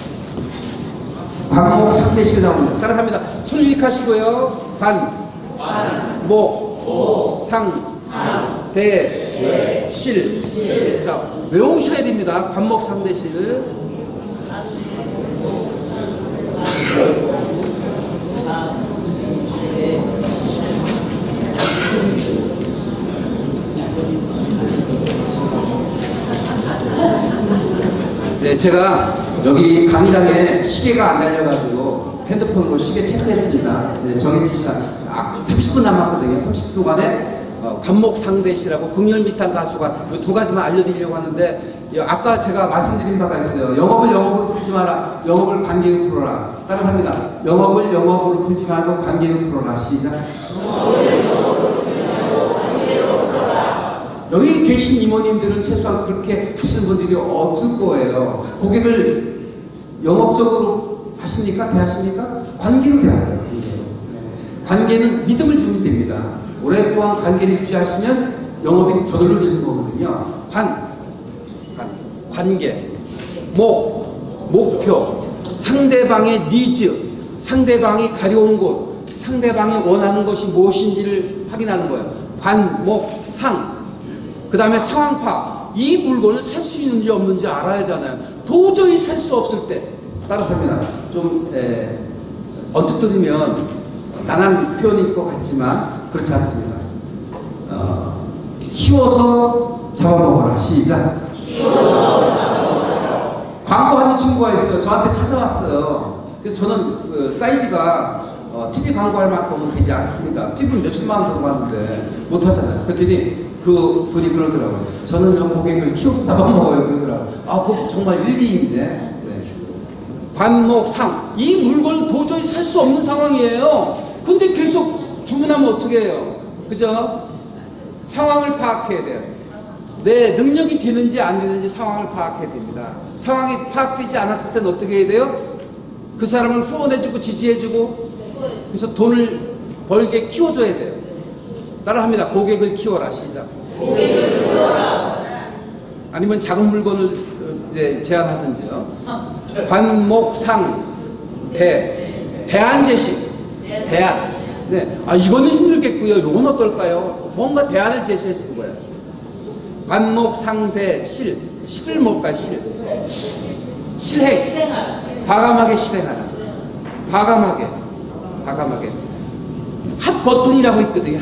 Speaker 1: 관목상대실 나옵니다. 따라합니다. 손을 일으키시고요. 관목상대실. 자, 외우셔야 됩니다. 관목상대실. 네, 제가 여기 강의장에 시계가 안 달려가지고 핸드폰으로 시계 체크했습니다. 네, 정해진 시간 30분 남았거든요. 30분 동안에 관목상대시라고 극렬미탄 가수가 이 두 가지만 알려드리려고 하는데, 아까 제가 말씀드린 바가 있어요. 영업을 영업으로 풀지 마라. 영업을 관계로 풀어라. 따라합니다. 영업을 영업으로 풀지 말고 관계로 풀어라. 시작. 여기 계신 이모님들은 최소한 그렇게 하시는 분들이 없을 거예요. 고객을 영업적으로 하십니까? 대하십니까? 관계로 대하세요. 관계는 믿음을 주면 됩니다. 오랫동안 관계를 유지하시면 영업이 저절로 되는 거거든요. 관계, 목표, 상대방의 니즈, 상대방이 가려운 곳, 상대방이 원하는 것이 무엇인지를 확인하는 거예요. 상. 그 다음에 상황파. 이 물건을 살 수 있는지 없는지 알아야 하잖아요. 도저히 살 수 없을 때. 따라합니다. 좀 언뜻 들으면 난한 표현일 것 같지만 그렇지 않습니다. 키워서 잡아먹어라. 시작. 키워서 잡아먹어라. 광고하는 친구가 있어요. 저한테 찾아왔어요. 그래서 저는 그 사이즈가 TV 광고할 만큼은 되지 않습니다. TV는 몇천만 원 들어갔는데 못하잖아요. 그랬더니 그 분이 그러더라고요. 저는 고객을 키워서 잡아먹어요. 그러더라고요. 그거 정말 일리인데. 네. 관목상. 이 물건을 도저히 살 수 없는 상황이에요. 근데 계속 주문하면 어떻게 해요? 그죠? 상황을 파악해야 돼요. 내 능력이 되는지 안 되는지 상황을 파악해야 됩니다. 상황이 파악되지 않았을 때는 어떻게 해야 돼요? 그 사람을 후원해주고 지지해주고 그래서 돈을 벌게 키워줘야 돼요. 따라합니다. 고객을 키워라. 시작.
Speaker 2: 고객을 키워라.
Speaker 1: 아니면 작은 물건을 제안하든지요. 관목상 대안 제시. 대안. 네. 이거는 힘들겠고요. 이건 어떨까요? 뭔가 대안을 제시해 주는 거예요. 관목상대 실을 뭘까요? 실행. 과감하게 실행하라. 과감하게. 핫버튼이라고 있거든요.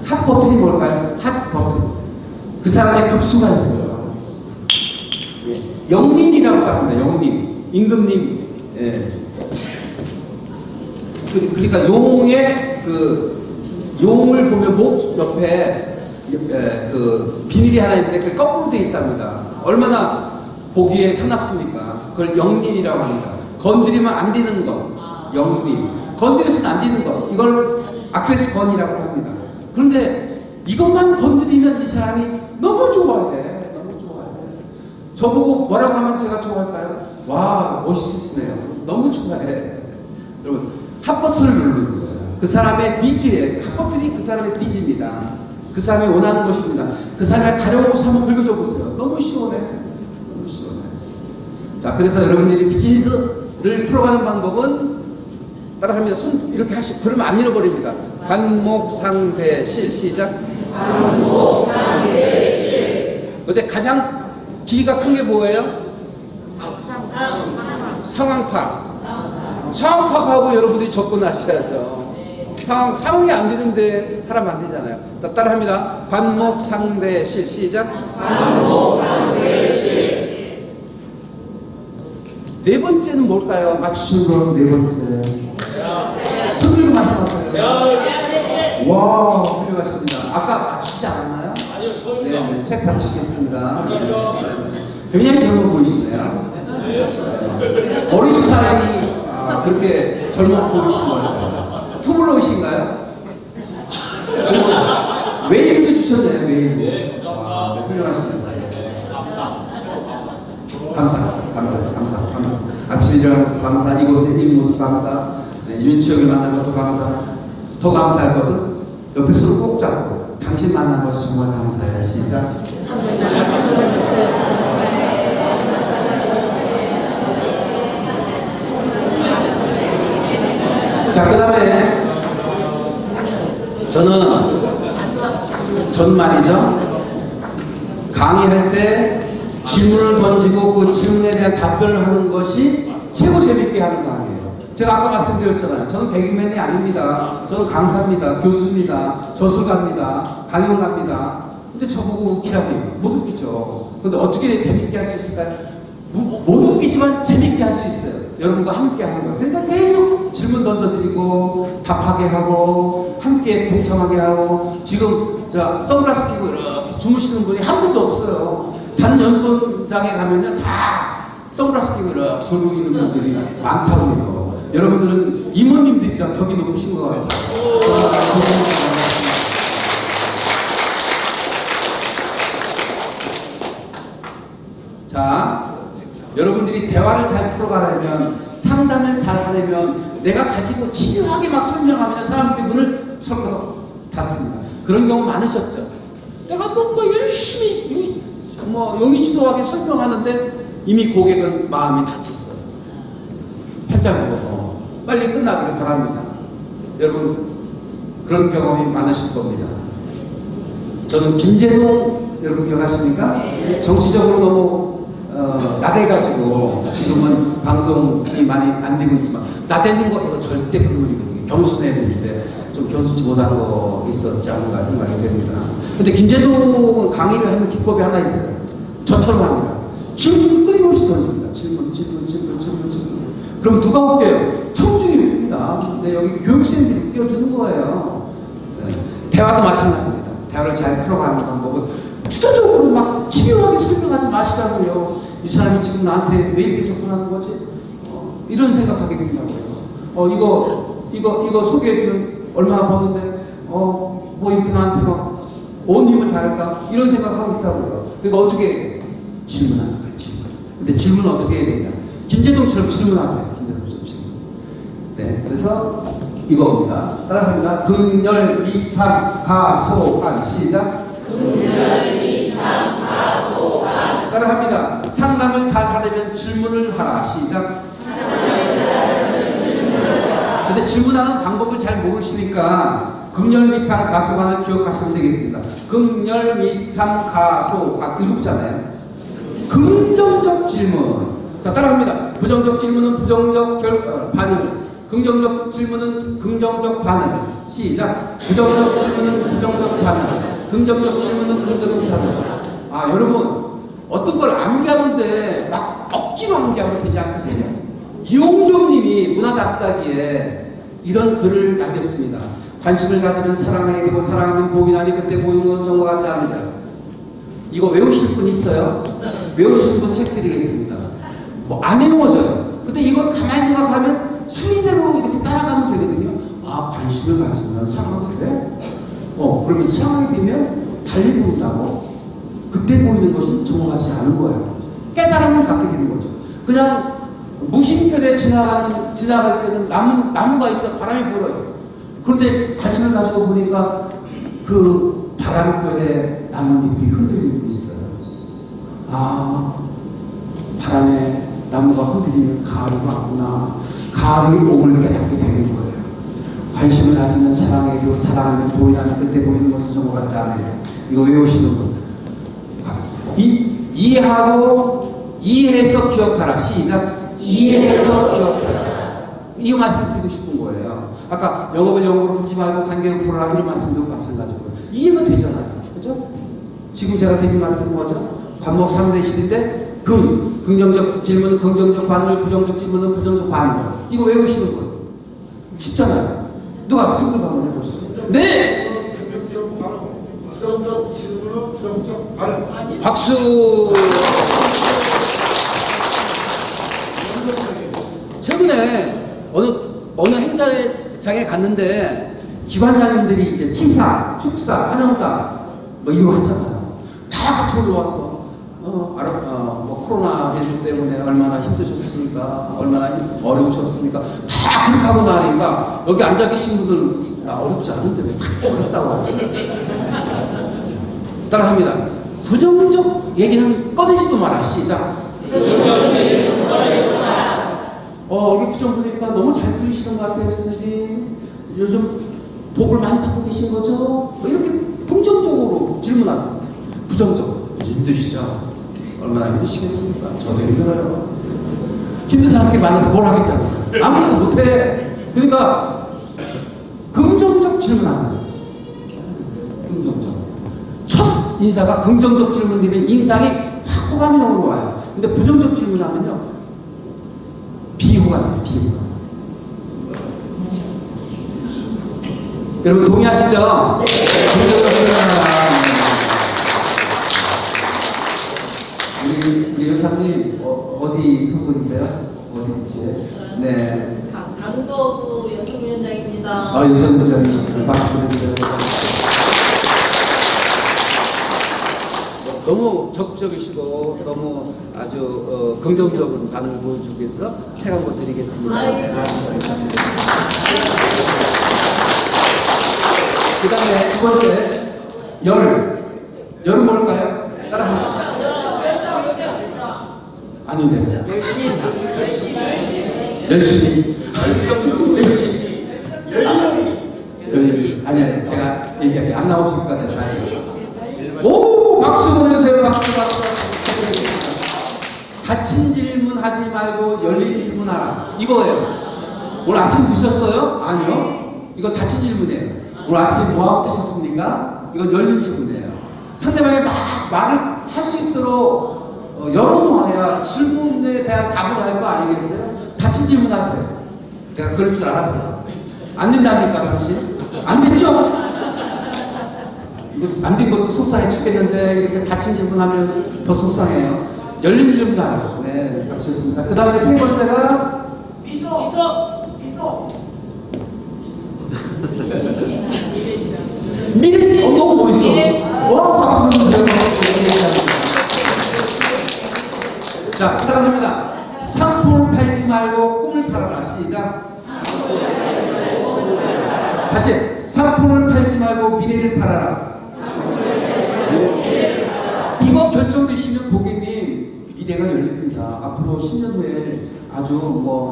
Speaker 1: 핫버튼이 뭘까요? 핫버튼. 그 사람의 급수가 있어요. 영림이라고 합니다. 영림. 임금님. 예. 그러니까 용을 보면 목 옆에 그 비닐이 하나 있는데 그게 거꾸로 되어 있답니다. 얼마나 보기에 사납습니까? 그걸 영림이라고 합니다. 건드리면 안 되는 것. 영림. 건드려서는 안 되는 것. 이걸 아킬레스 건이라고 합니다. 그런데 이것만 건드리면 이 사람이 너무 좋아해. 저보고 뭐라고 하면 제가 좋아할까요? 와, 멋있으시네요. 너무 좋아해. 여러분, 핫버튼을 누르는 거예요. 그 사람의 니즈에, 핫버튼이 그 사람의 니즈입니다. 그 사람이 원하는 것입니다. 그 사람의 가려운 옷을 한번 긁어줘 보세요. 너무 시원해. 자, 그래서 여러분들이 비즈니스를 풀어가는 방법은 따라합니다. 손 이렇게 하시고 그러면 안 잃어버립니다. 관목상대실 시작. 관목상대실. 근데 가장 기가 큰 게 뭐예요? 상황파. 상황파하고 여러분들이 접근하셔야죠. 상황이 안 되는데 하라면 안 되잖아요. 자, 따라합니다. 관목상대실 시작. 관목상대실. 네 번째는 뭘까요? 맞추신 거 네 번째. 손 들고 말씀하세요. 와, 훌륭하십니다. 아까 맞추지 않았나요?
Speaker 3: 아니요, 처음이요.
Speaker 1: 네, 책 받으시겠습니다. 굉장히 젊어 보이시네요. 머리 스타일이 그렇게 젊어 보이시는 거예요. 투블로이신가요? 웨이브도 주셨네요, 웨이브.
Speaker 3: 네, 감사합니다.
Speaker 1: 훌륭하십니다. 감사. 아침 일어나서 감사, 이곳에 있는 모습 감사, 윤치혁을 만난 것도 감사. 더 감사할 것은 옆에 손을 꼭 잡고 당신 만난 것이 정말 감사해요. 시작. 자, 그 다음에 전 말이죠. 강의할 때 질문을 던지고 그 질문에 대한 답변을 하는 것이 최고 재밌게 하는 거 아니에요. 제가 아까 말씀드렸잖아요. 저는 개그맨이 아닙니다. 저는 강사입니다. 교수입니다. 저술가입니다. 강연가입니다. 근데 저보고 웃기라고 해요. 못 웃기죠. 근데 어떻게 재밌게 할 수 있을까요? 못 웃기지만 재밌게 할 수 있어요. 여러분과 함께 하는 거예요. 그러니까 계속 질문 던져드리고 답하게 하고 함께 동참하게 하고 지금 선글라스 끼고 이렇게 주무시는 분이 한 분도 없어요. 다른 연수장에 가면요 다 선글라스 끼고 이렇게 졸고 있는 분들이 많다고요. 여러분들은 이모님들이랑 벽이 높으신 것 같아요. 자, 여러분들이 대화를 잘 풀어가려면 상담을 잘 하려면 내가 가지고 치밀하게 막 설명하면 사람들이 문을 철거서 닫습니다. 그런 경우 많으셨죠? 내가 뭔가 열심히 영리지도하게 설명하는데 이미 고객은 마음이 다쳤어요. 팔짱 먹어. 빨리 끝나기를 바랍니다. 여러분 그런 경험이 많으실 겁니다. 저는 김재동 여러분 기억하십니까? 정치적으로 너무 나대가지고 지금은 방송이 많이 안 되고 있지만 나대는 거 이거 절대 그물이거든요. 겸손해야 되는데 좀 겸손치 못한 거 있었지 않은가 생각이 됩니다. 근데 김재동은 강의를 하는 기법이 하나 있어요. 저처럼 합니다. 질문 끊임없이 던집니다. 질문. 그럼 누가 웃겨요? 청중이 웃깁니다. 근데 여기 교육생들이 웃겨주는 거예요. 네. 대화도 마찬가지입니다. 대화를 잘 풀어가는 방법은 주도적으로 막 집요하게 설명하지 마시라고요. 이 사람이 지금 나한테 왜 이렇게 접근하는 거지? 이런 생각하게 된다고요. 이거 소개해주면 얼마나 버는데, 뭐 이렇게 나한테 막 온 힘을 다할까? 이런 생각하고 있다고요. 그러니까 어떻게 해요? 질문하는 거예요, 질문. 근데 질문은 어떻게 해야 되냐? 김재동처럼 질문하세요. 김재동처럼 질문. 네, 그래서 이겁니다. 따라합니다. 극렬, 미탐, 가소한. 시작.
Speaker 2: 긍휼, 미탐, 가소한.
Speaker 1: 따라합니다. 상담을 잘 하려면 질문을 하라. 시작. 근데 질문하는 방법을 잘 모르시니까 극렬미탕 가소관을 기억하시면 되겠습니다. 극렬미탕 가소관 읽었잖아요. 긍정적 질문. 자, 따라합니다. 부정적 질문은 부정적 반응. 긍정적 질문은 긍정적 반응. 시작. 부정적 질문은 부정적 반응. 긍정적 질문은 긍정적 반응. 아, 여러분 어떤 걸 암기하는데 막 억지로 암기하면 되지 않거든요. 이용종님이 문화답사기에 이런 글을 남겼습니다. 관심을 가지면 사랑하게 되고 사랑하면 보이나니 그때 보이는 건 정과 같지 않으냐. 이거 외우실 분 있어요? 외우실 분 책 드리겠습니다. 뭐 안 외워져요. 근데 이걸 가만히 생각하면 순위대로 이렇게 따라가면 되거든요. 아, 관심을 가지면 사랑하게 돼? 그러면 사랑하게 되면 달리 보인다고? 그때 보이는 것은 정과 같지 않은 거예요. 깨달음을 갖게 되는 거죠. 그냥 무심결에 지나갈 때는 나무가 있어 바람이 불어요. 그런데 관심을 가지고 보니까 그 바람결에 나뭇잎이 흔들리고 있어요. 아, 바람에 나무가 흔들리면 가을이 왔구나. 가을이 옴을 깨닫게 되는 거예요. 관심을 가지면 사랑해도 사랑하면 보이나니 그때 보이는 것은 정과 같지 않아요. 이거 외우시는 분. 이해하고 이해해서 기억하라. 시작. 이해해서 기억하라. 이 말씀 드리고 싶은 거예요. 아까 영업을 영어로 풀지 말고 관계를 풀어라 이런 말씀도 마찬가지고요. 이해가 되잖아요. 그죠? 지금 제가 드린 말씀은 뭐죠? 관목 상대시일 때 긍정적 질문은 긍정적 반응을, 부정적 질문은 부정적 반응을. 이거 외우시는 거예요. 쉽잖아요. 누가 손들고 한번 해보세요. 네!
Speaker 4: 부정적 질문은 부정적 반응.
Speaker 1: 박수! 최근에 어느 행사장에 갔는데 기관장님들이 이제 치사, 축사, 환영사 뭐 이거 하잖아요. 다 같이 올라와서 뭐 코로나19 때문에 얼마나 힘드셨습니까? 얼마나 어려우셨습니까? 다 그렇게 하고 나니까 여기 앉아 계신 분들은 나 어렵지 않은데 왜 다 어렵다고 하지? 따라합니다. 부정적 얘기는 꺼내지도 마라. 시작. 여기 부정 보니까 너무 잘 들으시는 것 같아요, 선생님. 요즘 복을 많이 받고 계신 거죠? 뭐 이렇게 긍정적으로 질문하세요. 부정적으로. 힘드시죠? 얼마나 힘드시겠습니까? 저도 힘들어요. 힘든 사람께 만나서 뭘 하겠다고. 아무것도 못해. 그러니까 긍정적 질문하세요. 긍정적. 첫 인사가 긍정적 질문이면 인상이 확 호감형으로 와요. 근데 부정적 질문하면요. 비호감, 비호감. 여러분 동의하시죠? 우리 여사님 어디 소속이세요? 어디지? 네.
Speaker 2: 강서구 여성위원장입니다.
Speaker 1: 여성부장이시죠. 박수 드리세요. 너무 적극적이시고 너무 아주 긍정적인 반응을 보여주기 위해서 책 한 권 드리겠습니다. 그 다음에 두 번째 열은 뭘까요? 따라합니다. 아닌데. 열심히. 아니야, 제가 얘기할게. 안 나오실 것 같아요. 오! 박수 보내주세요. 박수. 닫힌 질문 하지 말고 열린 질문 하라. 이거예요. 오늘 아침 드셨어요? 아니요. 이거 닫힌 질문이에요. 오늘 아침 뭐하고 드셨습니까? 이건 열린 질문이에요. 상대방이 막 말을 할 수 있도록 열어놓아야 질문에 대한 답을 할 거 아니겠어요? 같이 질문하세요. 내가 그럴 줄 알았어. 안 된다니까, 당신. 안 됐죠? 안 된 것도 속상해 죽겠는데, 이렇게 닫힌 질문하면 더 속상해요. 열린 질문하세요. 네, 맞췄습니다. 그 다음에 세 번째가,
Speaker 2: 미소.
Speaker 1: 미래, 너무 멋있어.
Speaker 2: 미래.
Speaker 1: 와, 박수 주세요. 자, 그 다음 합니다. 상품을 팔지 말고 꿈을 팔아라. 시작. 다시, 상품을 팔지 말고 미래를 팔아라. 이거 결정되시면 고객님, 미래가 열립니다. 앞으로 10년 후에 아주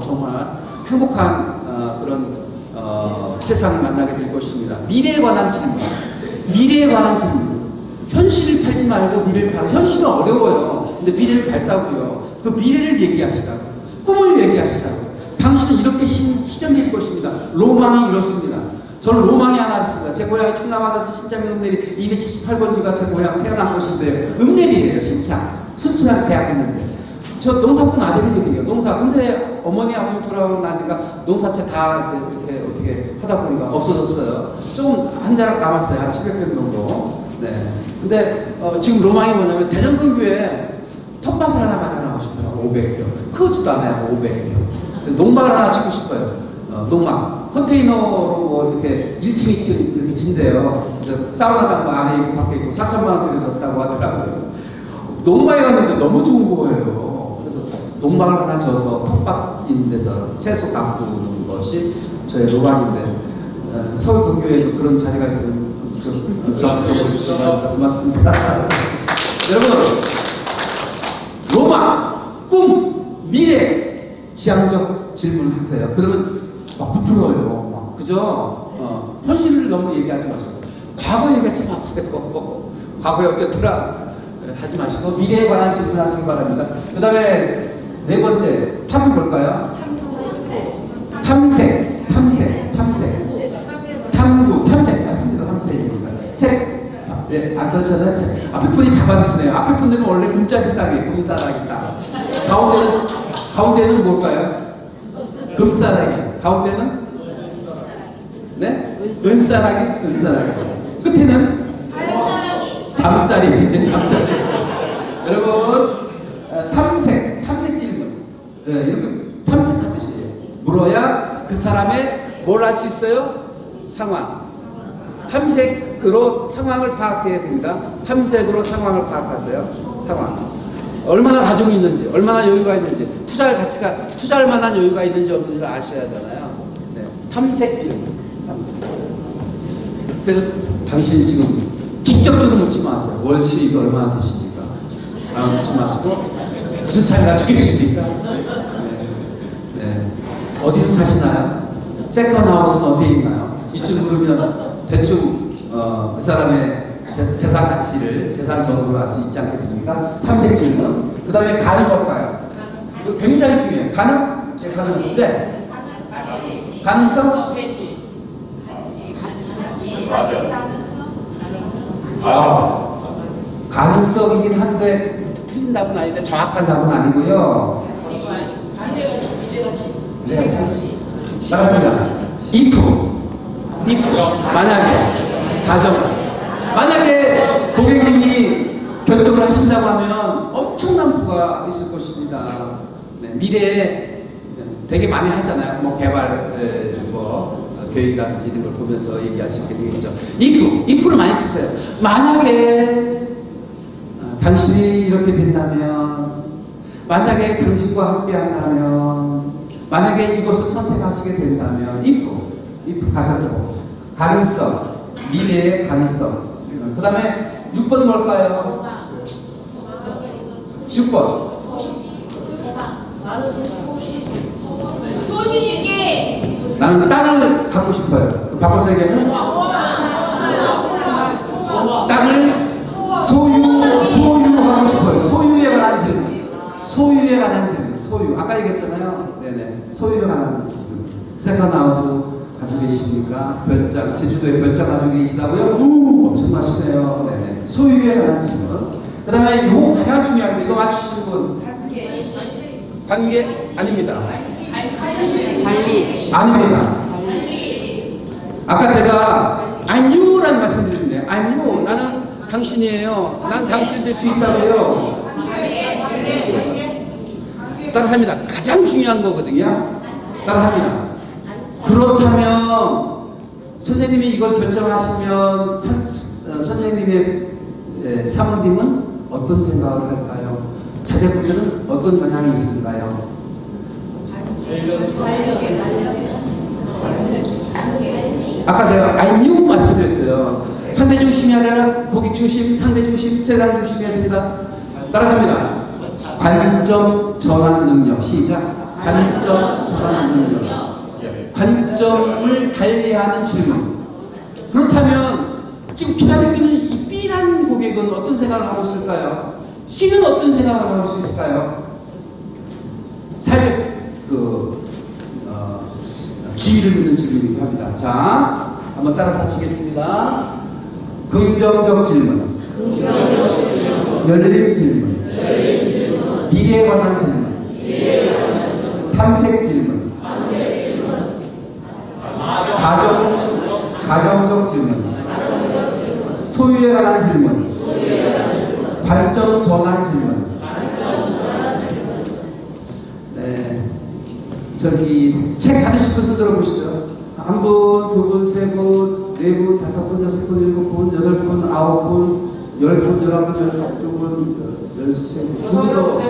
Speaker 1: 정말 행복한 그런 세상을 만나게 될 것입니다. 미래에 관한 질문. 현실을 팔지 말고 미래를 팔아. 현실은 어려워요. 근데 미래를 밟다고요. 그 미래를 얘기하시라고. 꿈을 얘기하시라고. 당신은 이렇게 실현될 것입니다. 로망이 이렇습니다. 저는 로망이 하나 있습니다. 제 고향이 충남아산시 신창 읍내리 278번지가 제 고향 태어난 곳인데 읍내리예요. 순천하게 대학했는데 저 농사꾼 아들이거든요. 근데 어머니 아버님 돌아오고 나니까 농사채 다 이제 이렇게 어떻게 하다 보니까 없어졌어요. 조금 한 자락 남았어요. 한 700평 정도. 네. 근데 지금 로망이 뭐냐면 대전근교에 텃밭을 하나 마련하고 싶어요. 500평. 크지도 않아요. 500평. 농막을 하나 짓고 싶어요. 농막. 컨테이너로 이렇게 1층, 2층 이렇게 진대요. 사우나장 안에 있고 밖에 있고 4천만 원 들여졌다고 하더라고요. 농막에 갔는데 너무 좋은 거예요. 그래서 농막을 하나 져서 텃밭 있는 데서 채소 가꾸는 것이 저의 로망인데 서울 근교에도 그런 자리가 있으면 저한테 적어주시면 고맙습니다. 여러분, 로망, 꿈, 미래 지향적 질문하세요. 그러면 막 부풀어요. 그죠? 현실을 너무 얘기하지 마시고 과거 얘기하지 마세요. 과거에 어쨌더라 하지 마시고 미래에 관한 질문하시기 바랍니다. 그 다음에 네 번째 탑이 뭘까요? 탐색 맞습니다. 탐색입니다. 책 안 드셔도 책 앞에 분이 다 받으시네요. 앞에 분들은 원래 금짝이 땅이에요. 금사라기 땅. 가운데는 뭘까요? 금사라기. 가운데는 네? 은사라기. 끝에는 잠자리. 여러분 탐색 질문. 이렇게 탐색하듯이 물어야 그 사람의 뭘 알 수 있어요? 상황. 탐색으로 상황을 파악해야 됩니다. 탐색으로 상황을 파악하세요. 상황. 얼마나 가족이 있는지, 얼마나 여유가 있는지, 투자할 만한 여유가 있는지 없는지를 아셔야 하잖아요. 네. 탐색 질문. 그래서 당신이 지금 직접적으로 묻지 마세요. 월 수익이 얼마나 되십니까? 묻지 마시고 무슨 차이가 되겠습니까? 네. 어디서 사시나요? 세컨하우스는 어디에 있나요? 이쯤 물으면 대충 그 사람의 재산 가치를 재산적으로 알 수 있지 않겠습니까? 탐색 질문. 그 다음에 가능 뭘까요? 이거 굉장히 중요해요. 가능? 네, 가능. 네. 가능성? 가능성이긴 한데 틀린 답은 아닌데 정확한 답은 아니고요. 네, 나갑니다. if 만약에 고객님이 결정을 하신다고 하면 엄청난 부가 있을 것입니다. 네, 미래에 되게 많이 하잖아요. 개발 계획이라든지 이런 걸 보면서 얘기할 수 있게 되겠죠. if를 많이 쓰세요. 만약에 당신이 이렇게 된다면, 만약에 당신과 함께 한다면, 만약에 이것을 선택하시게 된다면, if 가져도 가능성, 미래의 가능성. 그 다음에 6번 뭘까요? 6번. 나는 땅을 갖고 싶어요. 바꿔서 얘기하면 땅을 소유하고 싶어요. 소유에 관한 질문. 소유. 아까 얘기했잖아요. 네네. 소유에 관한 질문. 세컨하우스 가지고 계십니까? 제주도에 별장 가지고 계시다고요? 엄청나시네요. 네네. 소유에 관한 질문. 그 다음에 요거 가장 중요합니다. 이거 맞추시는 분. 관계 아닙니다. 아닙니다. 아까 제가 I'm you라는 말씀 드렸는데 I'm you. 나는 당신이에요. 난 당신이 될 수 있다고요. 따라합니다. 가장 중요한 거거든요. 따라합니다. 그렇다면 선생님이 이걸 결정하시면 선생님의 사모님은 어떤 생각을 할까요? 자제분들은 어떤 영향이 있을까요? 아까 제가 I'm you 말씀드렸어요. 상대 중심이 아니라 고객 중심, 상대 중심, 세상 중심이 됩니다. 따라갑니다. 관점 전환 능력. 시작. 관점 전환 능력. 관점을 달리하는 질문. 그렇다면 지금 기다리고 있는 이 B라는 고객은 어떤 생각을 하고 있을까요? C는 어떤 생각을 하고 있을까요? 살짝 주의를 묻는 질문이기도 합니다. 자, 한번 따라서 하시겠습니다. 긍정적 질문, 열린 질문, 미래에 관한 질문, 탐색 질문, 가정적 질문, 소유에 관한 질문, 관점 전환 질문. 네, 저기 책 받으실 분서 들어보시죠. 한 분, 두 분, 세 분, 네 분, 다섯 분, 여섯 분, 일곱 분, 여덟 분, 아홉 분, 열 분, 열한 분, 열두 분, 열세 분, 두 분 더.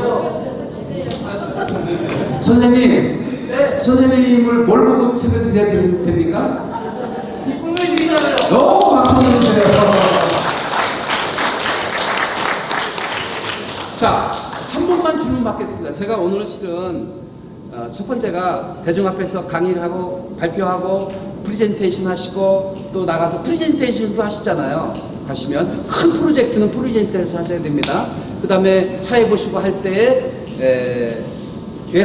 Speaker 1: 선생님을 뭘 보고 책을 드려야 됩니까? 오, 박수 주세요. 자, 한 번만 질문 받겠습니다. 제가 오늘 실은 첫 번째가 대중 앞에서 강의를 하고 발표하고 프레젠테이션 하시고 또 나가서 프레젠테이션도 하시잖아요. 가시면 큰 프로젝트는 프레젠테이션 하셔야 됩니다. 그 다음에 사회 보시고 할 때에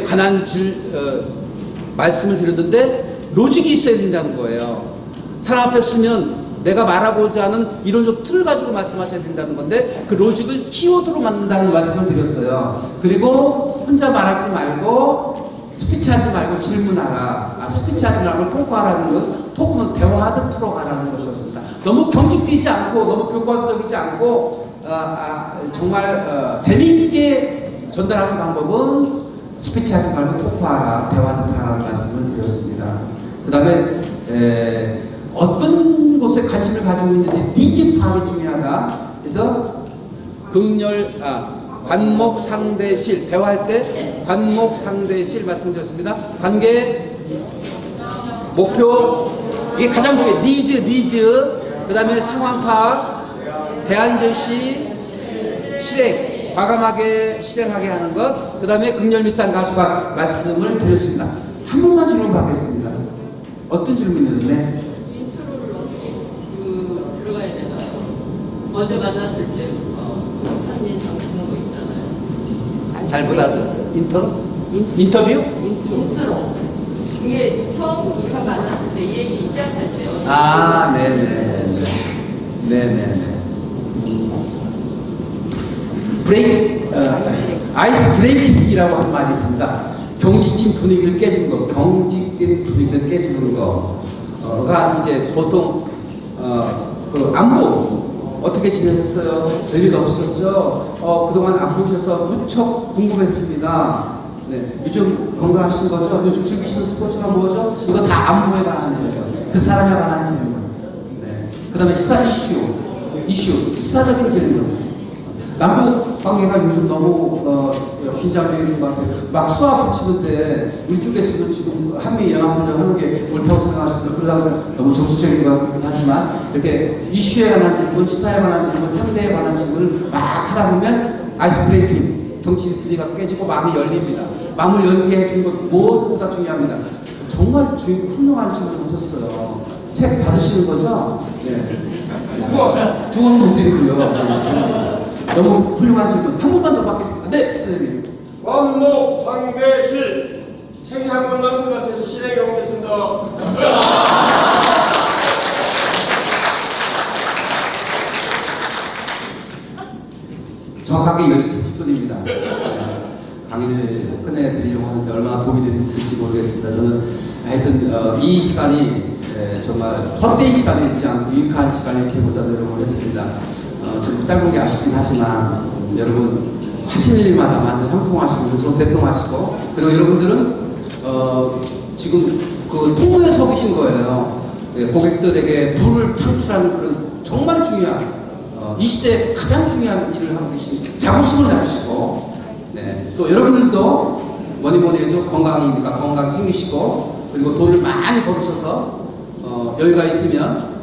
Speaker 1: 관한 말씀을 드렸는데 로직이 있어야 된다는 거예요. 사람 앞에 서면 내가 말하고자 하는 이론적 틀을 가지고 말씀하셔야 된다는 건데 그 로직을 키워드로 만든다는 말씀을 드렸어요. 그리고 혼자 말하지 말고 스피치하지 말고 질문하라. 스피치하지 말고 토크하라는 건 토크는 대화하듯 풀어가라는 것이었습니다. 너무 경직되지 않고 너무 교과서적이지 않고 정말 재미있게 전달하는 방법은 스피치하지 말고 토크하라, 대화하듯 하라는 말씀을 드렸습니다. 그 다음에 어떤 곳에 관심을 가지고 있는지 니즈 파악이 중요하다. 그래서 관목 상대실 대화할 때 관목 상대실 말씀드렸습니다. 관계 목표 이게 가장 중요해요. 니즈 그 다음에 상황 파악 대안 제시 실행 과감하게 실행하게 하는 것 그 다음에 극렬 밑단 가수가 말씀을 드렸습니다. 한 번만 질문 받겠습니다. 어떤 질문이었는데?
Speaker 5: 인트로를 어떻게 들어가야 되나요? 먼저 만났을 때 사진 그런 거 있잖아요.
Speaker 1: 잘 못 알아들었어요. 인터뷰?
Speaker 5: 인트로. 이게 처음 우리가 만났을 때 이 얘기 시작할 때.
Speaker 1: 네네네. 아이스 브레이킹이라고 한 말이 있습니다. 경직된 분위기를 깨주는 거, 경직된 분위기를 깨주는 거가 이제 보통 그 안부 어떻게 지내셨어요? 별일 없었죠? 그동안 안 보셔서 무척 궁금했습니다. 네, 요즘 건강하신 거죠? 요즘 즐기시는 스포츠가 뭐죠? 이거 다 안부에 관한 질문, 그 사람에 관한 질문. 네. 그 다음에 시사 이슈, 시사적인 질문. 남북 관계가 요즘 너무 긴장되는 것 같아요. 막 수학 붙이는데 우리 쪽에서도 지금 한미 연합훈련 하는 게 옳다고 생각하시죠. 그러다가 너무 정치적인 것 같긴 하지만 이렇게 이슈에 관한 질문, 시사에 관한 질문, 상대에 관한 질문을 막 하다 보면 아이스 브레이킹, 정치 분위기가 깨지고 마음이 열립니다. 마음을 열게 해주는 것 무엇보다 중요합니다. 정말 훌륭한 질문 하셨어요. 책 받으시는 거죠? 네. 두 번 못 드리고요. 네. 너무 훌륭한 질문. 한 번만 더 받겠습니다. 네, 선생님.
Speaker 4: 관목 상대실 책이 한 번 나온 것 같아서 실행해 오겠습니다.
Speaker 1: 정확하게 10시 10분입니다. 강의를 끝내드리려고 하는데 얼마나 도움이 됐을지 모르겠습니다. 저는 하여튼 이 시간이 정말 헛된 시간이 되지 않고 유익한 시간이 되고자 노력을 했습니다. 좀 짧은 게 아쉽긴 하지만 여러분 하시는 일마다 완전 형통하시고 대통하시고 그리고 여러분들은 지금 그 통로에 서 계신 거예요. 고객들에게 부를 창출하는 그런 정말 중요한 20대 가장 중요한 일을 하고 계신 자부심을 가지시고 네, 또 여러분들도 뭐니 해도 건강이니까 건강 챙기시고 그리고 돈을 많이 벌으셔서 여유가 있으면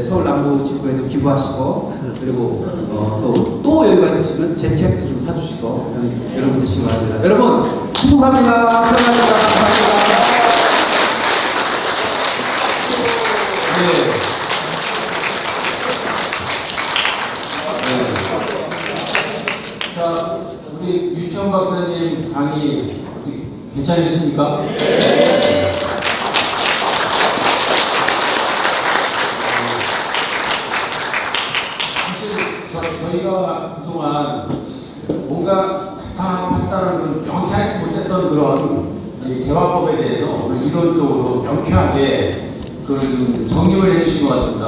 Speaker 1: 서울 남부 지구에도 기부하시고 그리고 또 여유가 있으시면 제 책도 좀 사주시고 여러분 드시기 바랍니다. 여러분 축복합니다. 사랑합니다. 감사합니다.
Speaker 3: 자, 우리 유치원 박사님 강의 어떻게 괜찮으셨습니까? 사실 저희가 그동안 뭔가 답답했다는 명쾌하게 못했던 그런 이 대화법에 대해서 오늘 이론적으로 명쾌하게 그 정리를 해주신 것 같습니다.